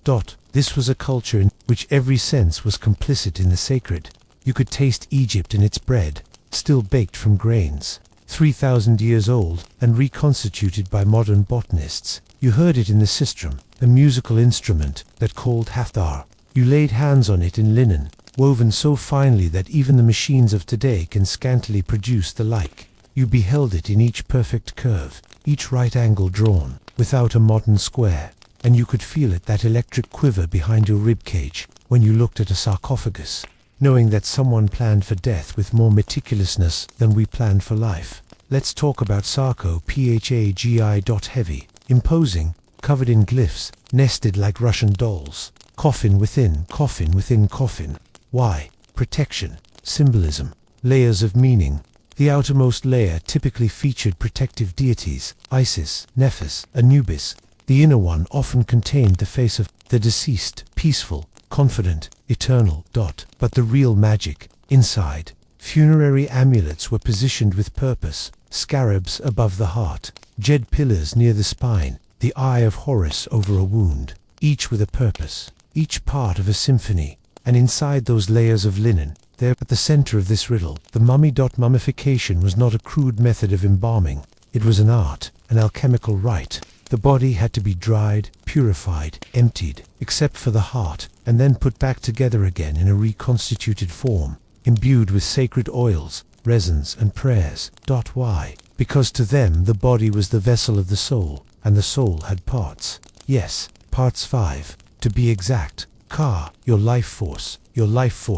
This was a culture in which every sense was complicit in the sacred. You could taste Egypt in its bread, still baked from grains, 3,000 years old and reconstituted by modern botanists. You heard it in the sistrum, a musical instrument that called haftar. You laid hands on it in linen, woven so finely that even the machines of today can scantily produce the like. You beheld it in each perfect curve, each right angle drawn, without a modern square, and you could feel it, that electric quiver behind your ribcage, when you looked at a sarcophagus, knowing that someone planned for death with more meticulousness than we planned for life. Let's talk about sarcophagi. Heavy, imposing, covered in glyphs, nested like Russian dolls. Coffin within coffin within coffin. Why? Protection, symbolism, layers of meaning. The outermost layer typically featured protective deities, Isis, Nephis, Anubis. The inner one often contained the face of the deceased, peaceful, confident, eternal. But the real magic, inside. Funerary amulets were positioned with purpose, scarabs above the heart, jed pillars near the spine, the eye of Horus over a wound, each with a purpose, each part of a symphony. And inside those layers of linen, there at the center of this riddle, the mummy. Mummification was not a crude method of embalming. It was an art, an alchemical rite. The body had to be dried, purified, emptied, except for the heart, and then put back together again in a reconstituted form, imbued with sacred oils, resins, and prayers. Why? Because to them the body was the vessel of the soul, and the soul had parts. Yes, parts 5, to be exact. Ka, your life force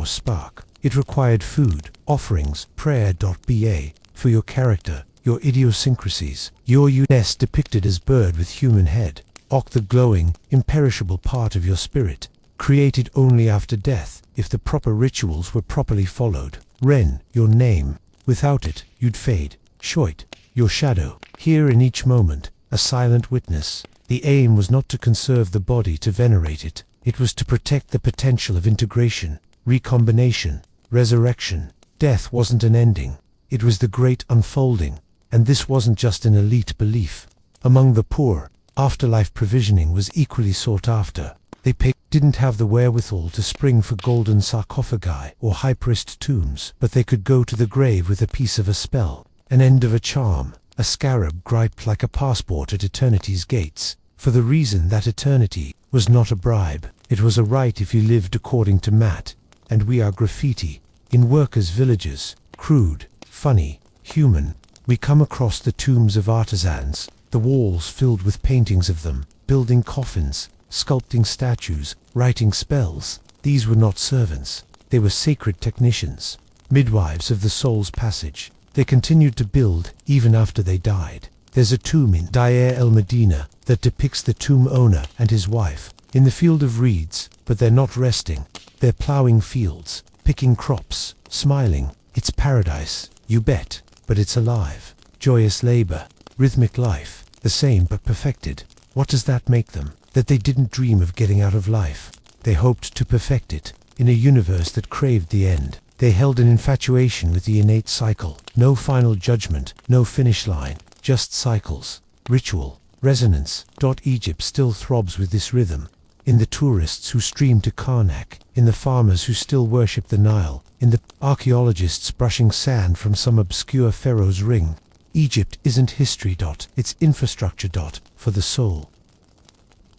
spark. It required food, offerings, prayer. Ba, for your character, your idiosyncrasies, your uniqueness depicted as bird with human head. Ok, the glowing, imperishable part of your spirit, created only after death, if the proper rituals were properly followed. Ren, your name, without it, you'd fade. Shoit, your shadow, here in each moment, a silent witness. The aim was not to conserve the body, to venerate it. It was to protect the potential of integration, recombination, resurrection. Death wasn't an ending. It was the great unfolding. And this wasn't just an elite belief. Among the poor, afterlife provisioning was equally sought after. They didn't have the wherewithal to spring for golden sarcophagi or high-priced tombs, but they could go to the grave with a piece of a spell, an end of a charm, a scarab griped like a passport at eternity's gates, for the reason that eternity was not a bribe. It was a right if you lived according to Matt, and we are graffiti, in workers' villages, crude, funny, human. We come across the tombs of artisans, the walls filled with paintings of them, building coffins, sculpting statues, writing spells. These were not servants, they were sacred technicians, midwives of the soul's passage. They continued to build even after they died. There's a tomb in Deir el Medina that depicts the tomb owner and his wife in the field of reeds, but they're not resting. They're plowing fields, picking crops, smiling. It's paradise, you bet, but it's alive. Joyous labor, rhythmic life, the same but perfected. What does that make them? That they didn't dream of getting out of life. They hoped to perfect it, in a universe that craved the end. They held an infatuation with the innate cycle. No final judgment, no finish line, just cycles, ritual, resonance. Egypt still throbs with this rhythm. In the tourists who stream to Karnak, in the farmers who still worship the Nile, in the archaeologists brushing sand from some obscure pharaoh's ring. Egypt isn't history. It's infrastructure. For the soul.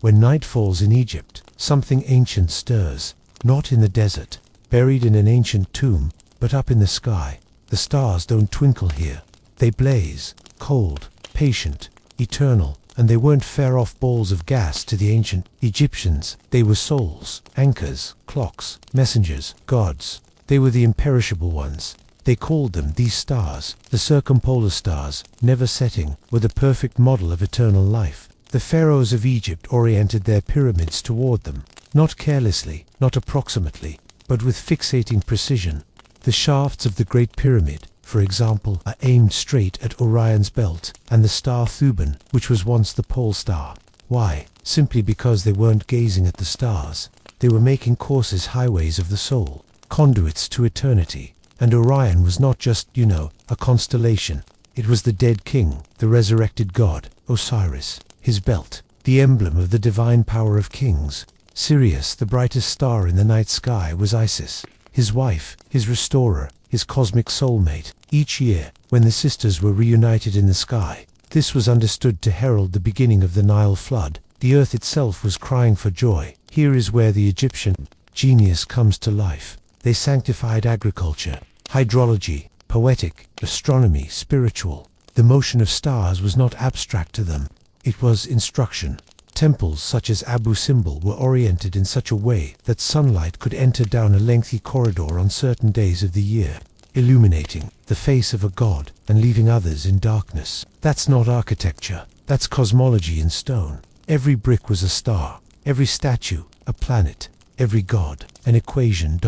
When night falls in Egypt, something ancient stirs, not in the desert, buried in an ancient tomb, but up in the sky. The stars don't twinkle here. They blaze, cold, patient, eternal, and they weren't far-off balls of gas to the ancient Egyptians. They were souls, anchors, clocks, messengers, gods. They were the imperishable ones. They called them these stars. The circumpolar stars, never setting, were the perfect model of eternal life. The pharaohs of Egypt oriented their pyramids toward them, not carelessly, not approximately, but with fixating precision. The shafts of the Great Pyramid, for example, are aimed straight at Orion's belt and the star Thuban, which was once the pole star. Why? Simply because they weren't gazing at the stars. They were making courses highways of the soul, conduits to eternity. And Orion was not just, a constellation. It was the dead king, the resurrected god, Osiris. His belt, the emblem of the divine power of kings. Sirius, the brightest star in the night sky, was Isis. His wife, his restorer, his cosmic soulmate. Each year, when the sisters were reunited in the sky, this was understood to herald the beginning of the Nile flood. The earth itself was crying for joy. Here is where the Egyptian genius comes to life. They sanctified agriculture, hydrology, poetic, astronomy, spiritual. The motion of stars was not abstract to them. It was instruction. Temples such as Abu Simbel were oriented in such a way that sunlight could enter down a lengthy corridor on certain days of the year, illuminating the face of a god and leaving others in darkness. That's not architecture. That's cosmology in stone. Every brick was a star. Every statue, a planet. Every god, an equation.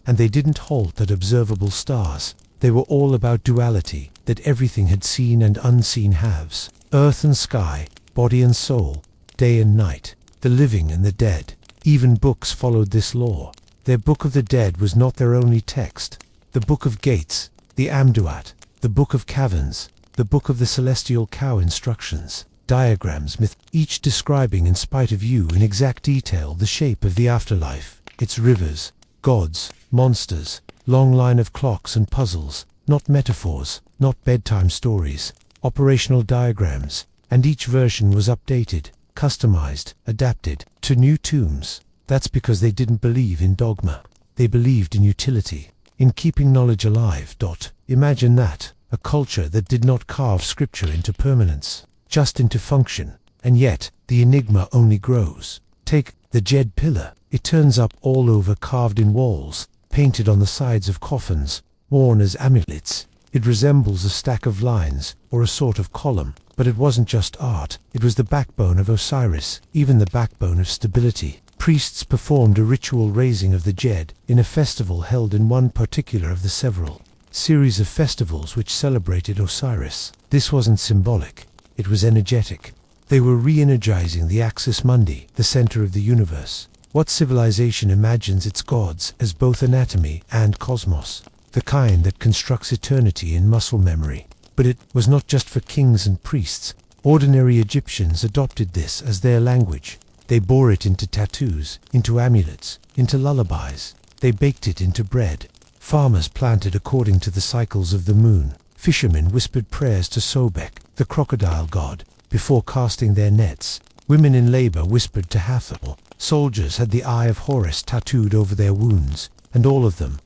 And they didn't halt at observable stars. They were all about duality, that everything had seen and unseen halves. Earth and sky, body and soul, day and night, the living and the dead. Even books followed this law. Their Book of the Dead was not their only text. The Book of Gates, the Amduat, the Book of Caverns, the Book of the Celestial Cow instructions, diagrams, each describing in spite of you in exact detail the shape of the afterlife, its rivers, gods, monsters, long line of clocks and puzzles, not metaphors, not bedtime stories, operational diagrams, and each version was updated, customized, adapted to new tombs. That's because they didn't believe in dogma. They believed in utility, in keeping knowledge alive. Imagine that, a culture that did not carve scripture into permanence, just into function, and yet the enigma only grows. Take the Jed pillar. It turns up all over, carved in walls, painted on the sides of coffins, worn as amulets. It resembles a stack of lines, or a sort of column. But it wasn't just art, it was the backbone of Osiris, even the backbone of stability. Priests performed a ritual raising of the Jed in a festival held in one particular of the several series of festivals which celebrated Osiris. This wasn't symbolic, it was energetic. They were re-energizing the axis mundi, the center of the universe. What civilization imagines its gods as both anatomy and cosmos? The kind that constructs eternity in muscle memory. But it was not just for kings and priests. Ordinary Egyptians adopted this as their language. They bore it into tattoos, into amulets, into lullabies. They baked it into bread. Farmers planted according to the cycles of the moon. Fishermen whispered prayers to Sobek, the crocodile god, before casting their nets. Women in labor whispered to Hathor. Soldiers had the eye of Horus tattooed over their wounds. And all of them,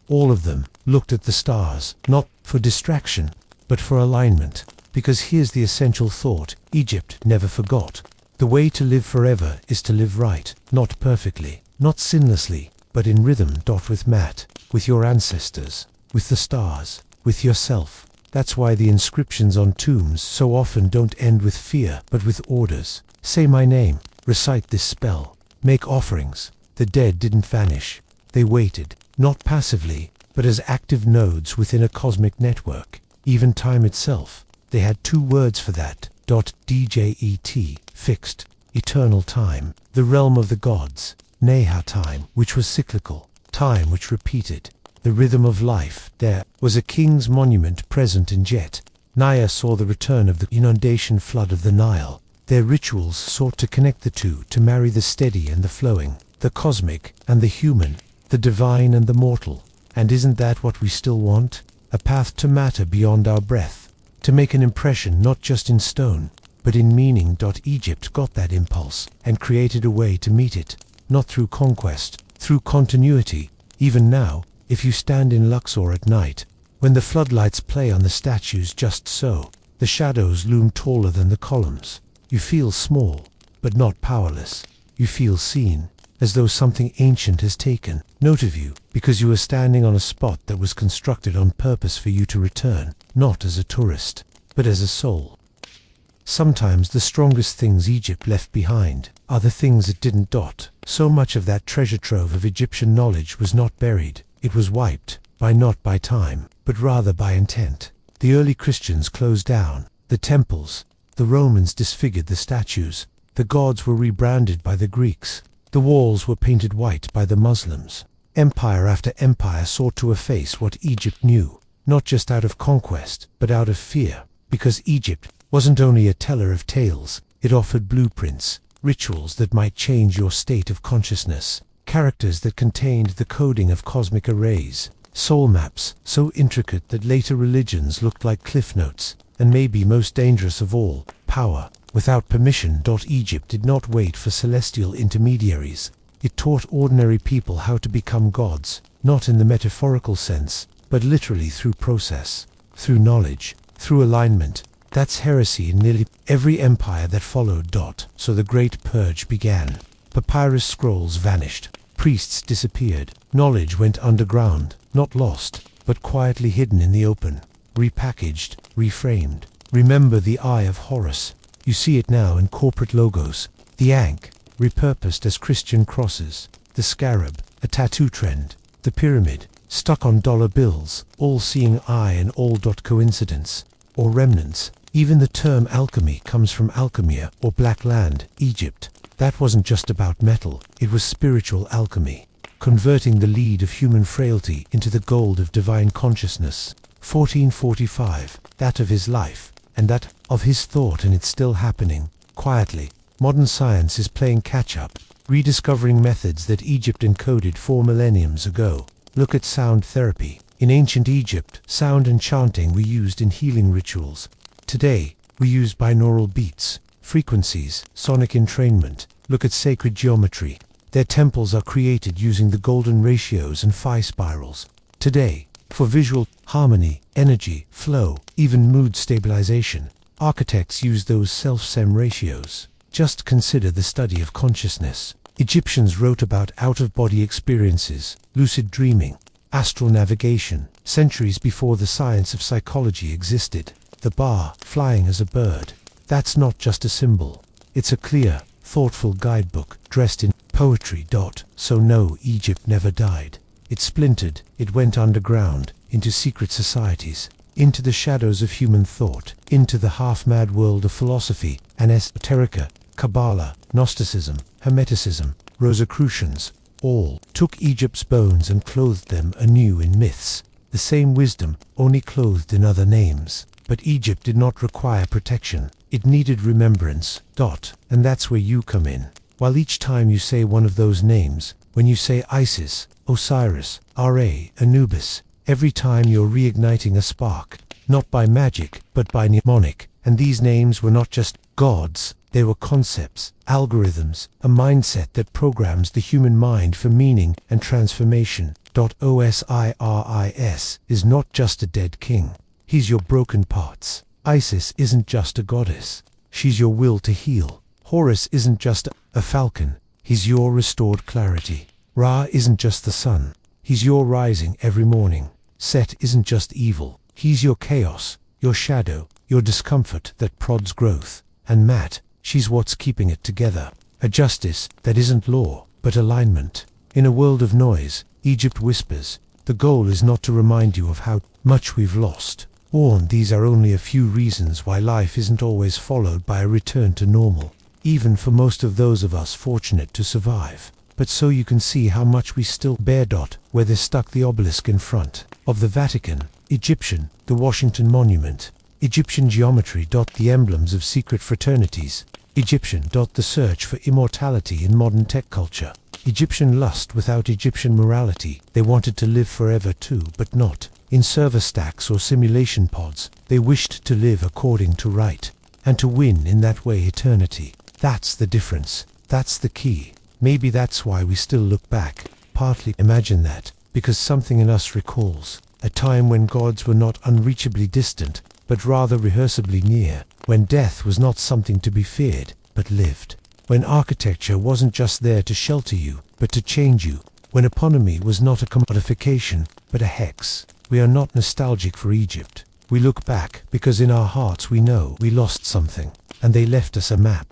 looked at the stars, not for distraction, but for alignment. Because here's the essential thought: Egypt never forgot. The way to live forever is to live right, not perfectly, not sinlessly, but in rhythm. With Matt, with your ancestors, with the stars, with yourself. That's why the inscriptions on tombs so often don't end with fear, but with orders. Say my name, recite this spell, make offerings. The dead didn't vanish. They waited, not passively, but as active nodes within a cosmic network. Even time itself. They had two words for that. DJET, fixed, eternal time, the realm of the gods. Neha time, which was cyclical, time which repeated, the rhythm of life. There was a king's monument present in Jet. Naya saw the return of the inundation flood of the Nile. Their rituals sought to connect the two, to marry the steady and the flowing, the cosmic and the human, the divine and the mortal. And isn't that what we still want? A path to matter beyond our breath, to make an impression not just in stone, but in meaning. Egypt got that impulse and created a way to meet it, not through conquest, through continuity. Even now, if you stand in Luxor at night, when the floodlights play on the statues just so, the shadows loom taller than the columns. You feel small, but not powerless. You feel seen. as though something ancient has taken note of you, because you are standing on a spot that was constructed on purpose for you to return, not as a tourist, but as a soul. Sometimes the strongest things Egypt left behind are the things it didn't dot. So much of that treasure trove of Egyptian knowledge was not buried, it was wiped, not by time, but rather by intent. The early Christians closed down the temples, the Romans disfigured the statues, the gods were rebranded by the Greeks, the walls were painted white by the Muslims. Empire after empire sought to efface what Egypt knew, not just out of conquest, but out of fear, because Egypt wasn't only a teller of tales, it offered blueprints, rituals that might change your state of consciousness, characters that contained the coding of cosmic arrays, soul maps so intricate that later religions looked like cliff notes, and maybe most dangerous of all, power without permission. Egypt did not wait for celestial intermediaries. It taught ordinary people how to become gods, not in the metaphorical sense, but literally through process, through knowledge, through alignment. That's heresy in nearly every empire that followed. So the Great Purge began. Papyrus scrolls vanished, priests disappeared, knowledge went underground, not lost, but quietly hidden in the open, repackaged, reframed. Remember the Eye of Horus. You see it now in corporate logos. The Ankh, repurposed as Christian crosses. The scarab, a tattoo trend. The pyramid, stuck on dollar bills, all-seeing eye and all. Coincidence or remnants. Even the term alchemy comes from alchemia or black land, Egypt. That wasn't just about metal, it was spiritual alchemy, converting the lead of human frailty into the gold of divine consciousness. 1445, that of his life, and that of his thought, and it's still happening, quietly. Modern science is playing catch-up, rediscovering methods that Egypt encoded 4 millenniums ago. Look at sound therapy. In ancient Egypt, sound and chanting were used in healing rituals. Today, we use binaural beats, frequencies, sonic entrainment. Look at sacred geometry. Their temples are created using the golden ratios and phi spirals. Today, for visual harmony, energy, flow, even mood stabilization, architects use those self-sem ratios. Just consider the study of consciousness. Egyptians wrote about out-of-body experiences, lucid dreaming, astral navigation, centuries before the science of psychology existed. The bar, flying as a bird, that's not just a symbol. It's a clear, thoughtful guidebook dressed in poetry. So no, Egypt never died. It splintered, it went underground, into secret societies, into the shadows of human thought, into the half-mad world of philosophy and esoterica, Kabbalah, Gnosticism, Hermeticism, Rosicrucians. All took Egypt's bones and clothed them anew in myths. The same wisdom, only clothed in other names. But Egypt did not require protection. It needed remembrance. And that's where you come in. While each time you say one of those names, when you say Isis, Osiris, Ra, Anubis, every time you're reigniting a spark, not by magic, but by mnemonic. And these names were not just gods, they were concepts, algorithms, a mindset that programs the human mind for meaning and transformation. Osiris is not just a dead king. He's your broken parts. Isis isn't just a goddess. She's your will to heal. Horus isn't just a falcon. He's your restored clarity. Ra isn't just the sun. He's your rising every morning. Set isn't just evil. He's your chaos, your shadow, your discomfort that prods growth. And Mat, she's what's keeping it together. A justice that isn't law, but alignment. In a world of noise, Egypt whispers. The goal is not to remind you of how much we've lost. Warn, these are only a few reasons why life isn't always followed by a return to normal, even for most of those of us fortunate to survive. But so you can see how much we still bear. Where they stuck the obelisk in front of the Vatican, Egyptian, the Washington Monument, Egyptian geometry. The emblems of secret fraternities, Egyptian. The search for immortality in modern tech culture, Egyptian lust without Egyptian morality. They wanted to live forever too, but not in server stacks or simulation pods. They wished to live according to right, and to win in that way eternity. That's the difference. That's the key. Maybe that's why we still look back. Partly imagine that, because something in us recalls a time when gods were not unreachably distant, but rather rehearsably near, when death was not something to be feared, but lived, when architecture wasn't just there to shelter you, but to change you, when eponymy was not a commodification, but a hex. We are not nostalgic for Egypt. We look back because in our hearts we know we lost something, and they left us a map.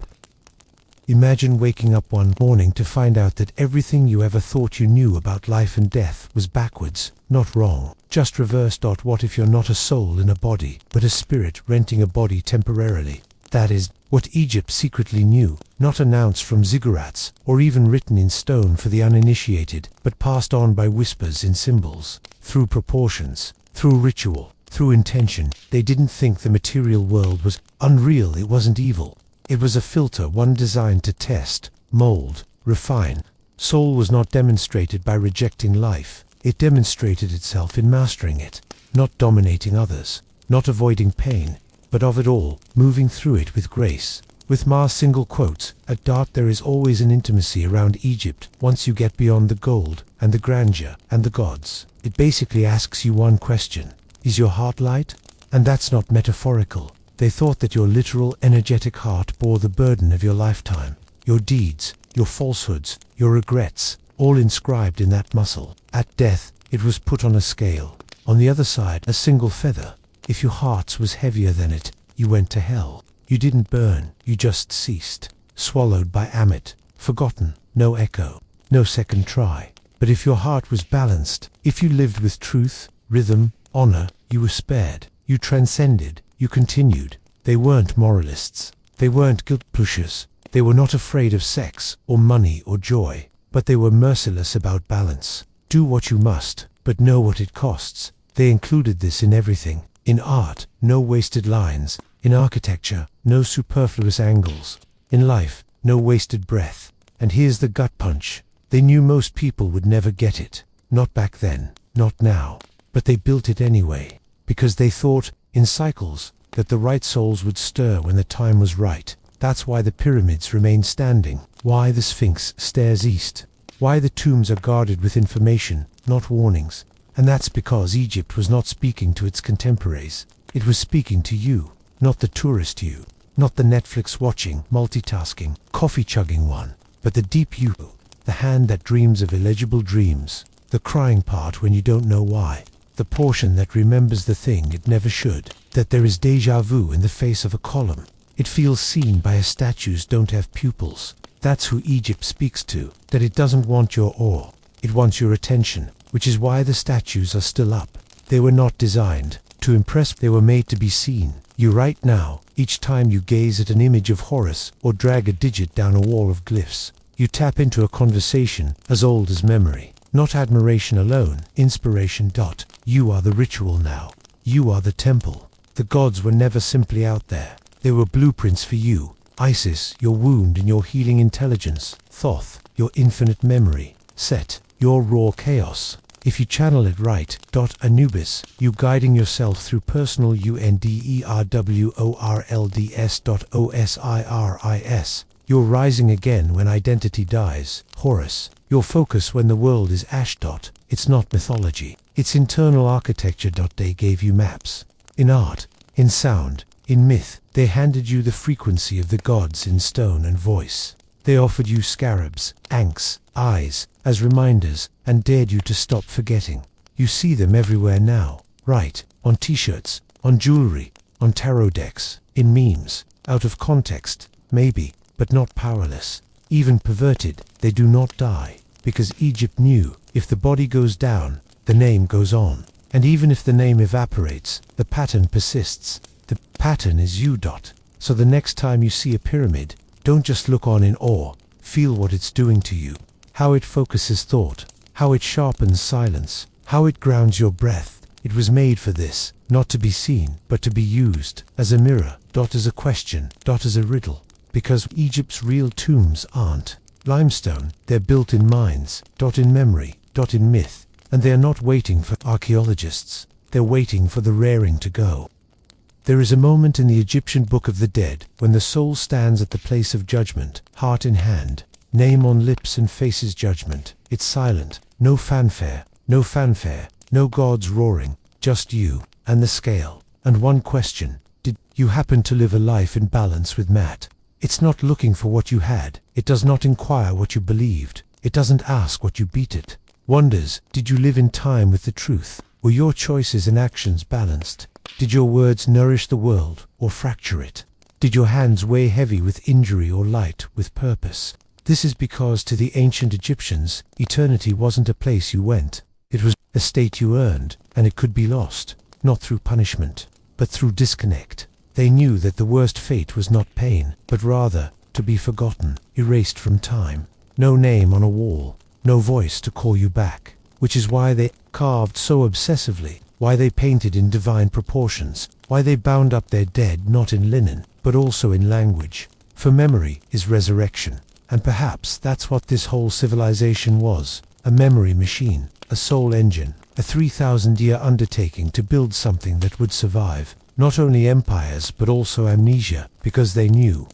Imagine waking up one morning to find out that everything you ever thought you knew about life and death was backwards, not wrong, just reverse. What if you're not a soul in a body, but a spirit renting a body temporarily? That is what Egypt secretly knew, not announced from ziggurats, or even written in stone for the uninitiated, but passed on by whispers in symbols, through proportions, through ritual, through intention. They didn't think the material world was unreal, it wasn't evil. It was a filter, one designed to test, mold, refine. Soul was not demonstrated by rejecting life, it demonstrated itself in mastering it, not dominating others, not avoiding pain, but of it all, moving through it with grace. With Ma's single quotes, at Dart there is always an intimacy around Egypt once you get beyond the gold, and the grandeur, and the gods. It basically asks you one question: is your heart light? And that's not metaphorical. They thought that your literal, energetic heart bore the burden of your lifetime, your deeds, your falsehoods, your regrets, all inscribed in that muscle. At death, it was put on a scale. On the other side, a single feather. If your heart was heavier than it, you went to hell. You didn't burn, you just ceased, swallowed by Amit, forgotten, no echo, no second try. But if your heart was balanced, if you lived with truth, rhythm, honor, you were spared, you transcended, you continued. They weren't moralists, they weren't guilt pushers, they were not afraid of sex, or money, or joy, but they were merciless about balance. Do what you must, but know what it costs. They included this in everything. In art, no wasted lines. In architecture, no superfluous angles. In life, no wasted breath. And here's the gut punch. They knew most people would never get it. Not back then, not now. But they built it anyway. Because they thought, in cycles, that the right souls would stir when the time was right. That's why the pyramids remain standing. Why the Sphinx stares east. Why the tombs are guarded with information, not warnings. And that's because Egypt was not speaking to its contemporaries. It was speaking to you, not the tourist you, not the Netflix-watching, multitasking, coffee-chugging one, but the deep you, the hand that dreams of illegible dreams, the crying part when you don't know why, the portion that remembers the thing it never should, that there is déjà vu in the face of a column. It feels seen by a statues don't have pupils. That's who Egypt speaks to, that it doesn't want your awe, it wants your attention, which is why the statues are still up. They were not designed to impress, they were made to be seen. You right now, each time you gaze at an image of Horus or drag a digit down a wall of glyphs, you tap into a conversation as old as memory. Not admiration alone, inspiration. You are the ritual now. You are the temple. The gods were never simply out there. They were blueprints for you. Isis, your wound and your healing intelligence. Thoth, your infinite memory. Set, your raw chaos. If you channel it right. Anubis, you guiding yourself through personal underworlds. You're rising again when identity dies. Horus, your focus when the world is ash. It's not mythology, it's internal architecture. They gave you maps. In art, in sound, in myth, they handed you the frequency of the gods in stone and voice. They offered you scarabs, ankhs, eyes, as reminders, and dared you to stop forgetting. You see them everywhere now, right? On t-shirts, on jewelry, on tarot decks, in memes, out of context, maybe, but not powerless. Even perverted, they do not die. Because Egypt knew, if the body goes down, the name goes on. And even if the name evaporates, the pattern persists. The pattern is you. So the next time you see a pyramid, don't just look on in awe, feel what it's doing to you. How it focuses thought, how it sharpens silence, how it grounds your breath. It was made for this, not to be seen, but to be used, as a mirror, as a question, as a riddle. Because Egypt's real tombs aren't limestone, they're built in minds, in memory, in myth, and they're not waiting for archaeologists, they're waiting for the raring to go. There is a moment in the Egyptian Book of the Dead when the soul stands at the place of judgment, heart in hand, name on lips and faces judgment. It's silent, no fanfare, no gods roaring, just you, and the scale. And one question: did you happen to live a life in balance with Matt? It's not looking for what you had. It does not inquire what you believed. It doesn't ask what you beat it. Wonders, did you live in time with the truth? Were your choices and actions balanced? Did your words nourish the world or fracture it? Did your hands weigh heavy with injury or light with purpose? This is because to the ancient Egyptians, eternity wasn't a place you went. It was a state you earned, and it could be lost, not through punishment, but through disconnect. They knew that the worst fate was not pain, but rather to be forgotten, erased from time. No name on a wall, no voice to call you back, which is why they carved so obsessively, why they painted in divine proportions, why they bound up their dead not in linen, but also in language. For memory is resurrection, and perhaps that's what this whole civilization was, a memory machine, a soul engine, a 3,000-year undertaking to build something that would survive, not only empires but also amnesia, because they knew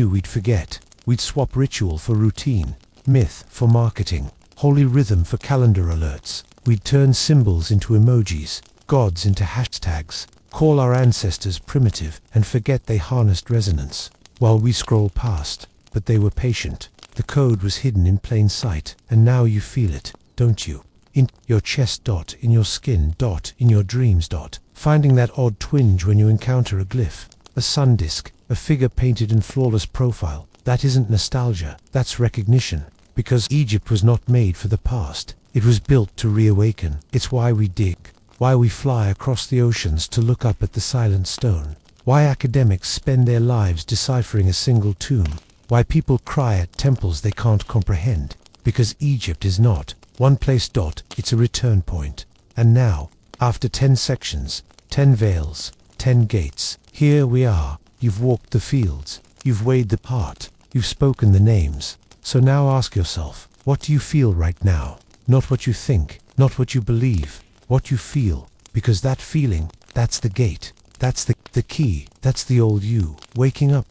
we'd forget. We'd swap ritual for routine, myth for marketing, holy rhythm for calendar alerts. We'd turn symbols into emojis, gods into hashtags, call our ancestors primitive, and forget they harnessed resonance. While we scroll past, but they were patient. The code was hidden in plain sight, and now you feel it, don't you? In your chest, in your skin, in your dreams, finding that odd twinge when you encounter a glyph, a sun disk, a figure painted in flawless profile. That isn't nostalgia, that's recognition. Because Egypt was not made for the past, it was built to reawaken. It's why we dig, why we fly across the oceans to look up at the silent stone, why academics spend their lives deciphering a single tomb, why people cry at temples they can't comprehend. Because Egypt is not one place, it's a return point. And now, after 10 sections, 10 veils, 10 gates, here we are. You've walked the fields, you've weighed the part, you've spoken the names. So now ask yourself, what do you feel right now? Not what you think, not what you believe, what you feel. Because that feeling, that's the gate, that's the key, that's the old you, waking up.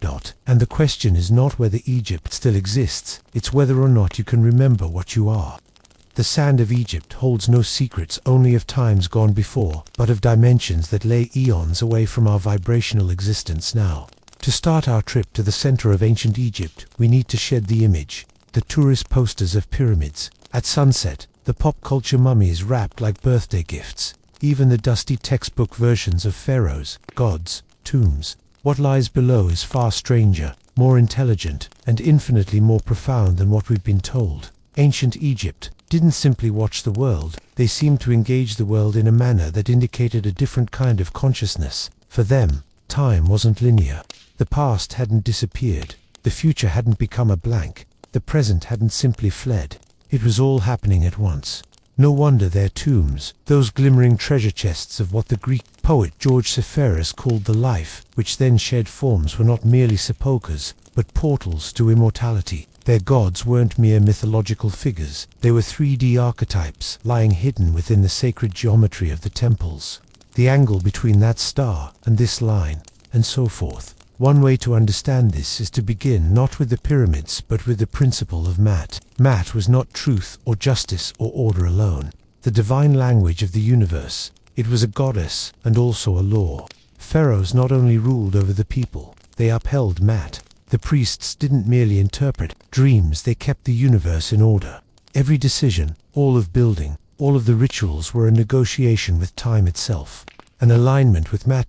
And the question is not whether Egypt still exists, it's whether or not you can remember what you are. The sand of Egypt holds no secrets only of times gone before, but of dimensions that lay eons away from our vibrational existence now. To start our trip to the center of ancient Egypt, we need to shed the image, the tourist posters of pyramids. At sunset, the pop culture mummies wrapped like birthday gifts, even the dusty textbook versions of pharaohs, gods, tombs. What lies below is far stranger, more intelligent, and infinitely more profound than what we've been told. Ancient Egypt didn't simply watch the world, they seemed to engage the world in a manner that indicated a different kind of consciousness. For them, time wasn't linear. The past hadn't disappeared, the future hadn't become a blank, the present hadn't simply fled. It was all happening at once. No wonder their tombs, those glimmering treasure chests of what the Greek poet George Seferis called the life, which then shed forms, were not merely sepulchres, but portals to immortality. Their gods weren't mere mythological figures, they were 3D archetypes lying hidden within the sacred geometry of the temples. The angle between that star and this line, and so forth. One way to understand this is to begin not with the pyramids but with the principle of Mat. Mat was not truth or justice or order alone. The divine language of the universe. It was a goddess and also a law. Pharaohs not only ruled over the people, they upheld Mat. The priests didn't merely interpret dreams, they kept the universe in order. Every decision, all of building, all of the rituals were a negotiation with time itself. An alignment with Mat.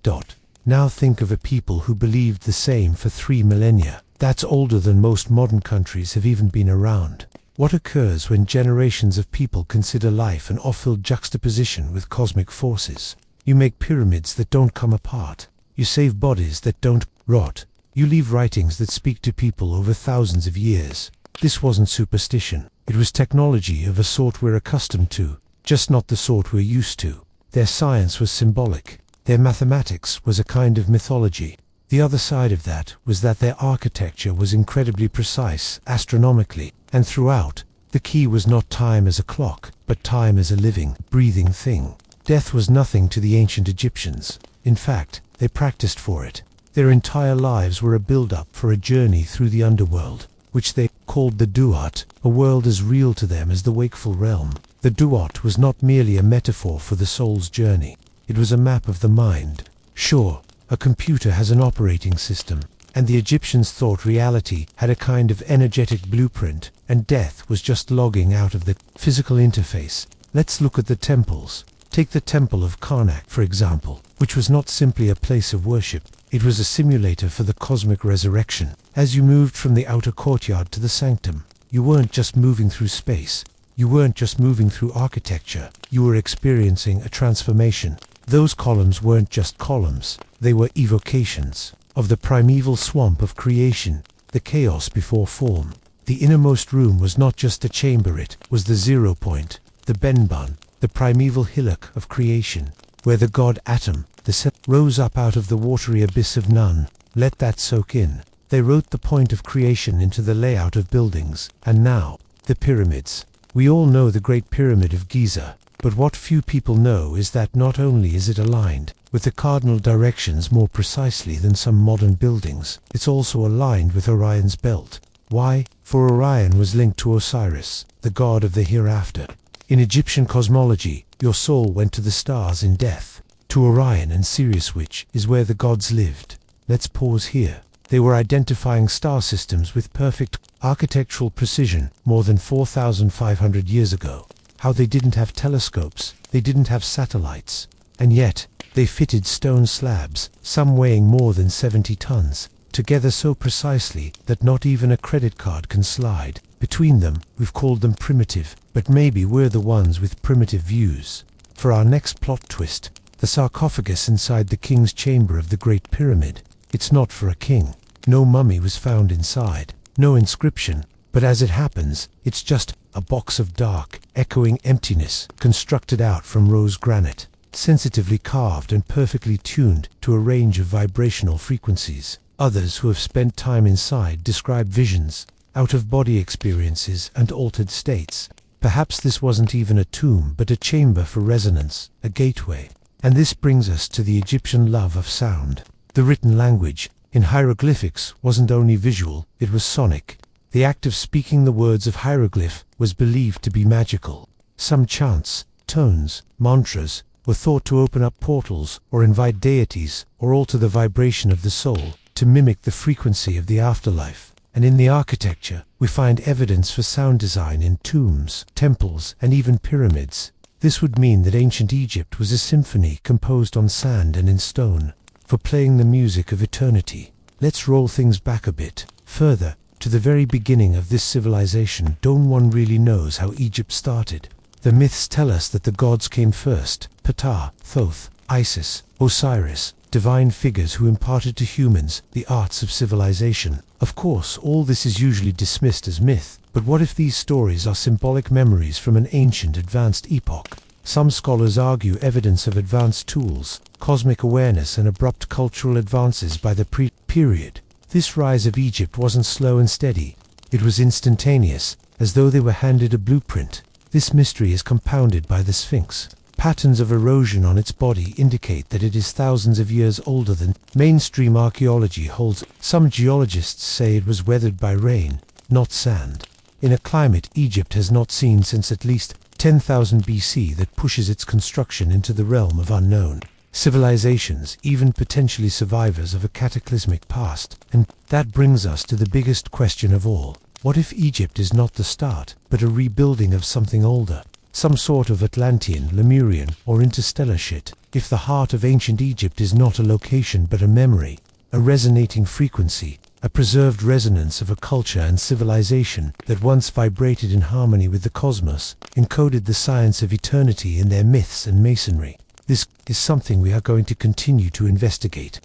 Now think of a people who believed the same for 3 millennia. That's older than most modern countries have even been around. What occurs when generations of people consider life an off-field juxtaposition with cosmic forces? You make pyramids that don't come apart. You save bodies that don't rot. You leave writings that speak to people over thousands of years. This wasn't superstition. It was technology of a sort we're accustomed to, just not the sort we're used to. Their science was symbolic. Their mathematics was a kind of mythology. The other side of that was that their architecture was incredibly precise, astronomically, and throughout, the key was not time as a clock, but time as a living, breathing thing. Death was nothing to the ancient Egyptians. In fact, they practiced for it. Their entire lives were a build-up for a journey through the underworld, which they called the duat, a world as real to them as the wakeful realm. The duat was not merely a metaphor for the soul's journey. It was a map of the mind. Sure, a computer has an operating system, And the Egyptians thought reality had a kind of energetic blueprint, and death was just logging out of the physical interface. Let's look at the temples. Take the Temple of Karnak, for example, which was not simply a place of worship. It was a simulator for the cosmic resurrection. As you moved from the outer courtyard to the sanctum, you weren't just moving through space. You weren't just moving through architecture. You were experiencing a transformation. Those columns weren't just columns. They were evocations of the primeval swamp of creation, the chaos before form. The innermost room was not just a chamber, it was the 0 point, the Benban, the primeval hillock of creation, where the god Atom, the set, rose up out of the watery abyss of none. Let that soak in. They wrote the point of creation into the layout of buildings. And now, the pyramids. We all know the Great Pyramid of Giza, but what few people know is that not only is it aligned with the cardinal directions more precisely than some modern buildings, it's also aligned with Orion's belt. Why? For Orion was linked to Osiris, the god of the hereafter. In Egyptian cosmology, your soul went to the stars in death, to Orion and Sirius, which is where the gods lived. Let's pause here. They were identifying star systems with perfect architectural precision more than 4,500 years ago. How they didn't have telescopes, they didn't have satellites, and yet they fitted stone slabs, some weighing more than 70 tons, together so precisely that not even a credit card can slide. Between them, we've called them primitive, but maybe we're the ones with primitive views. For our next plot twist, the sarcophagus inside the king's chamber of the Great Pyramid. It's not for a king. No mummy was found inside, no inscription, but as it happens, it's just a box of dark, echoing emptiness, constructed out from rose granite, sensitively carved and perfectly tuned to a range of vibrational frequencies. Others who have spent time inside describe visions, out-of-body experiences, and altered states. Perhaps this wasn't even a tomb, but a chamber for resonance, a gateway. And this brings us to the Egyptian love of sound. The written language, in hieroglyphics, wasn't only visual, it was sonic. The act of speaking the words of hieroglyph was believed to be magical. Some chants, tones, mantras, were thought to open up portals, or invite deities, or alter the vibration of the soul, to mimic the frequency of the afterlife. And in the architecture, we find evidence for sound design in tombs, temples, and even pyramids. This would mean that ancient Egypt was a symphony composed on sand and in stone, for playing the music of eternity. Let's roll things back a bit, further, to the very beginning of this civilization. No one really knows how Egypt started. The myths tell us that the gods came first: Ptah, Thoth, Isis, Osiris, divine figures who imparted to humans the arts of civilization. Of course, all this is usually dismissed as myth, but what if these stories are symbolic memories from an ancient, advanced epoch? Some scholars argue evidence of advanced tools, cosmic awareness, and abrupt cultural advances by the pre-period. This rise of Egypt wasn't slow and steady. It was instantaneous, as though they were handed a blueprint. This mystery is compounded by the Sphinx. Patterns of erosion on its body indicate that it is thousands of years older than mainstream archaeology holds. Some geologists say it was weathered by rain, not sand, in a climate Egypt has not seen since at least 10,000 BC that pushes its construction into the realm of unknown civilizations, even potentially survivors of a cataclysmic past. And that brings us to the biggest question of all. What if Egypt is not the start, but a rebuilding of something older? Some sort of Atlantean, Lemurian, or interstellar shit? If the heart of ancient Egypt is not a location but a memory, a resonating frequency, a preserved resonance of a culture and civilization that once vibrated in harmony with the cosmos, encoded the science of eternity in their myths and masonry. This is something we are going to continue to investigate.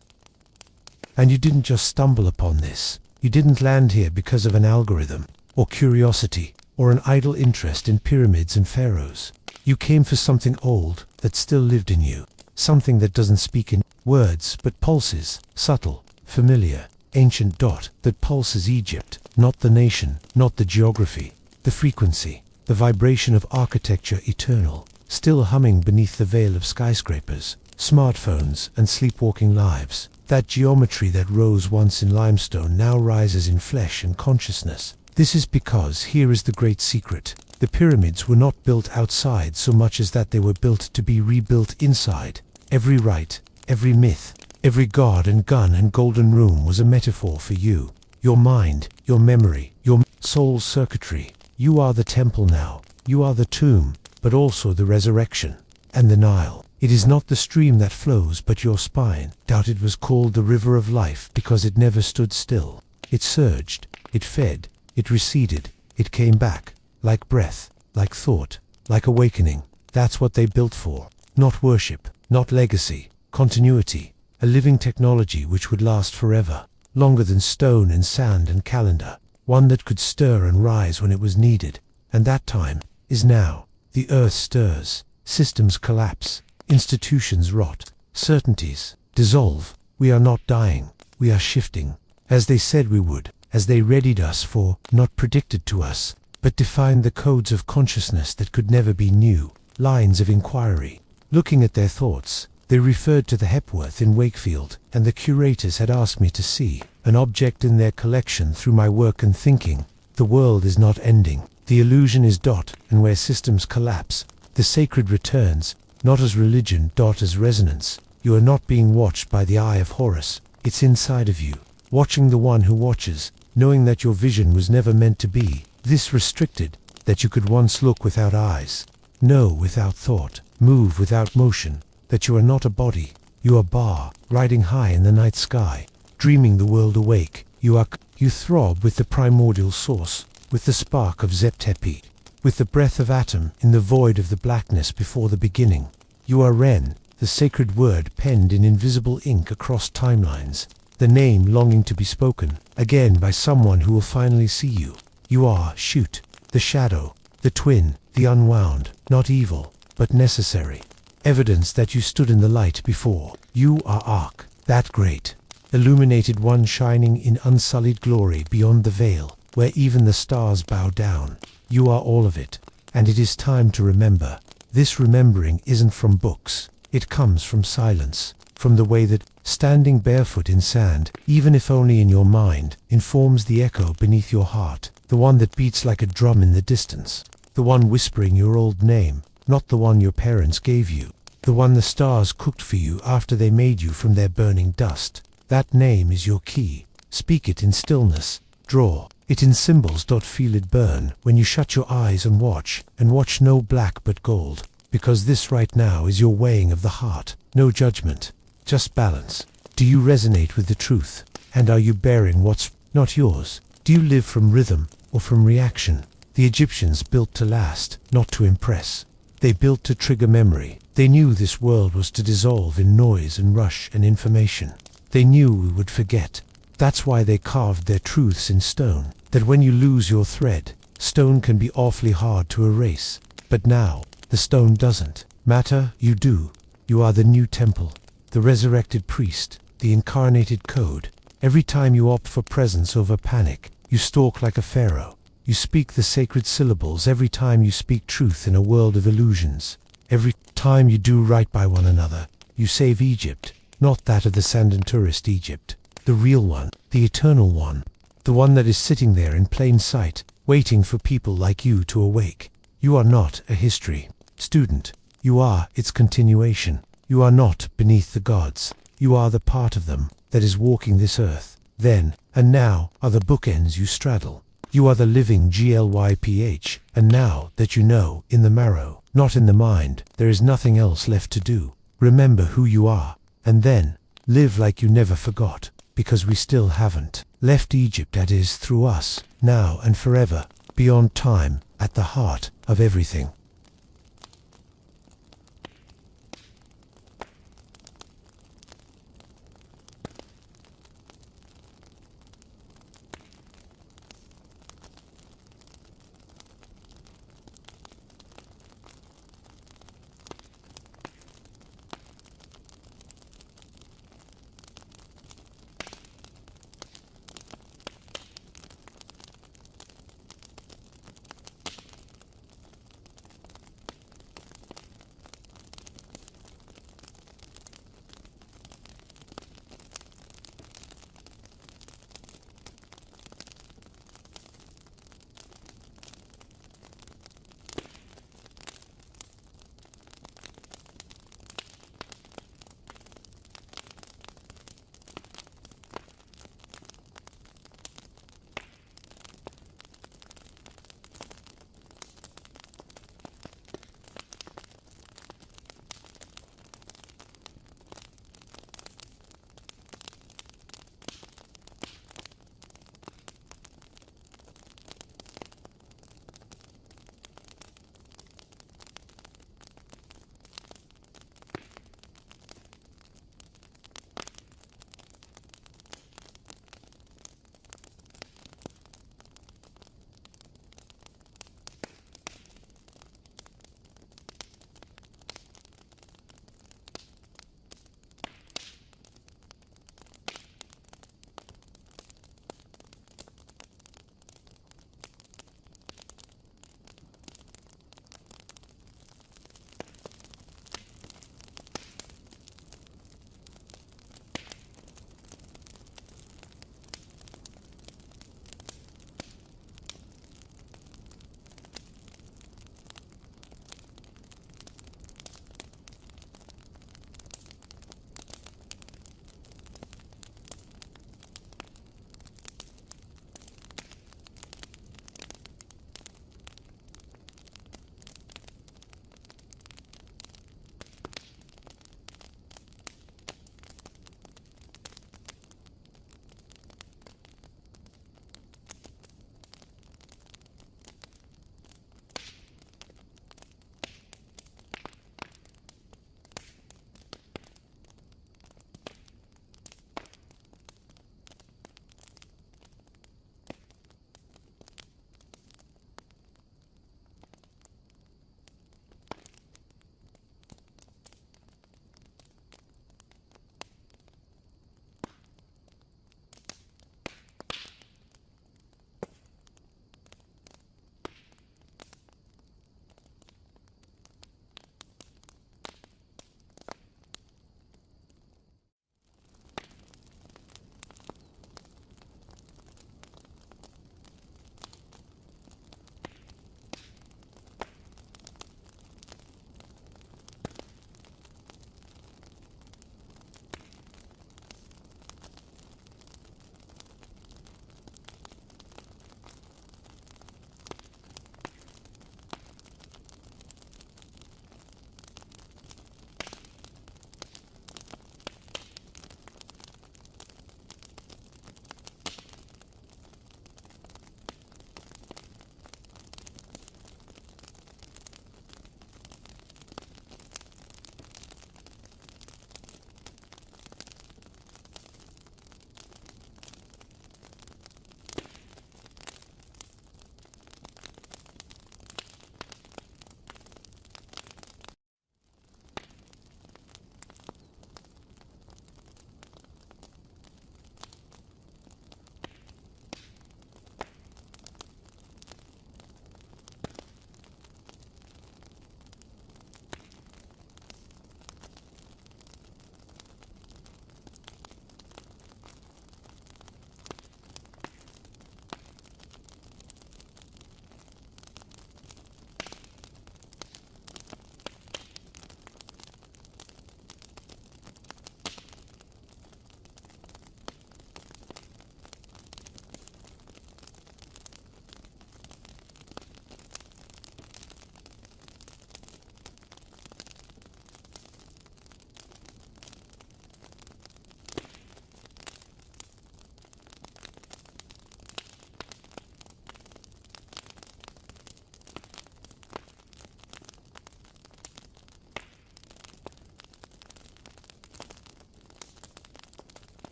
And you didn't just stumble upon this. You didn't land here because of an algorithm, or curiosity, or an idle interest in pyramids and pharaohs. You came for something old that still lived in you, something that doesn't speak in words but pulses, subtle, familiar, ancient dot that pulses Egypt, not the nation, not the geography, the frequency, the vibration of architecture eternal, still humming beneath the veil of skyscrapers, smartphones, and sleepwalking lives. That geometry that rose once in limestone now rises in flesh and consciousness. This is because here is the great secret. The pyramids were not built outside so much as that they were built to be rebuilt inside. Every rite, every myth, Every god and gun and golden room was a metaphor for you. Your mind, your memory, your soul circuitry. You are the temple now. You are the tomb, but also the resurrection. And the Nile. It is not the stream that flows, but your spine. Doubt it was called the river of life because it never stood still. It surged, it fed, it receded, it came back, like breath, like thought, like awakening. That's what they built for. Not worship, not legacy, continuity. A living technology which would last forever, longer than stone and sand and calendar. One that could stir and rise when it was needed. And that time is now. The earth stirs, systems collapse, institutions rot, certainties dissolve. We are not dying, we are shifting. As they said we would, as they readied us for, not predicted to us, but defined the codes of consciousness that could never be new, lines of inquiry. Looking at their thoughts, they referred to the Hepworth in Wakefield, and the curators had asked me to see an object in their collection through my work and thinking. The world is not ending. The illusion is dot, and where systems collapse, the sacred returns, not as religion, dot as resonance. You are not being watched by the eye of Horus. It's inside of you, watching the one who watches, knowing that your vision was never meant to be this restricted, that you could once look without eyes, know without thought, move without motion, that you are not a body. You are Ba, riding high in the night sky, dreaming the world awake. You throb with the primordial source, with the spark of Zep-Tepi, with the breath of atom in the void of the blackness before the beginning. You are Ren, the sacred word penned in invisible ink across timelines, the name longing to be spoken, again by someone who will finally see you. You are Shoot, the shadow, the twin, the unwound, not evil, but necessary. Evidence that you stood in the light before. You are Ark, that great, illuminated one shining in unsullied glory beyond the veil, where even the stars bow down. You are all of it, and it is time to remember. This remembering isn't from books. It comes from silence, from the way that, standing barefoot in sand, even if only in your mind, informs the echo beneath your heart, the one that beats like a drum in the distance, the one whispering your old name, not the one your parents gave you, the one the stars cooked for you after they made you from their burning dust. That name is your key. Speak it in stillness. Draw it in symbols. Feel it burn when you shut your eyes and watch no black but gold. Because this right now is your weighing of the heart. No judgment, just balance. Do you resonate with the truth? And are you bearing what's not yours? Do you live from rhythm or from reaction? The Egyptians built to last, not to impress. They built to trigger memory. They knew this world was to dissolve in noise and rush and information. They knew we would forget. That's why they carved their truths in stone. That when you lose your thread, stone can be awfully hard to erase. But now, the stone doesn't matter. You do. You are the new temple, the resurrected priest, the incarnated code. Every time you opt for presence over panic, you stalk like a pharaoh. You speak the sacred syllables every time you speak truth in a world of illusions. Every time you do right by one another, you save Egypt, not that of the Sandan tourist Egypt, the real one, the eternal one, the one that is sitting there in plain sight, waiting for people like you to awake. You are not a history student. You are its continuation. You are not beneath the gods. You are the part of them that is walking this earth. Then, and now, are the bookends you straddle. You are the living glyph, and now that you know, in the marrow, not in the mind, there is nothing else left to do. Remember who you are, and then, live like you never forgot, because we still haven't left Egypt, that is, through us, now and forever, beyond time, at the heart of everything.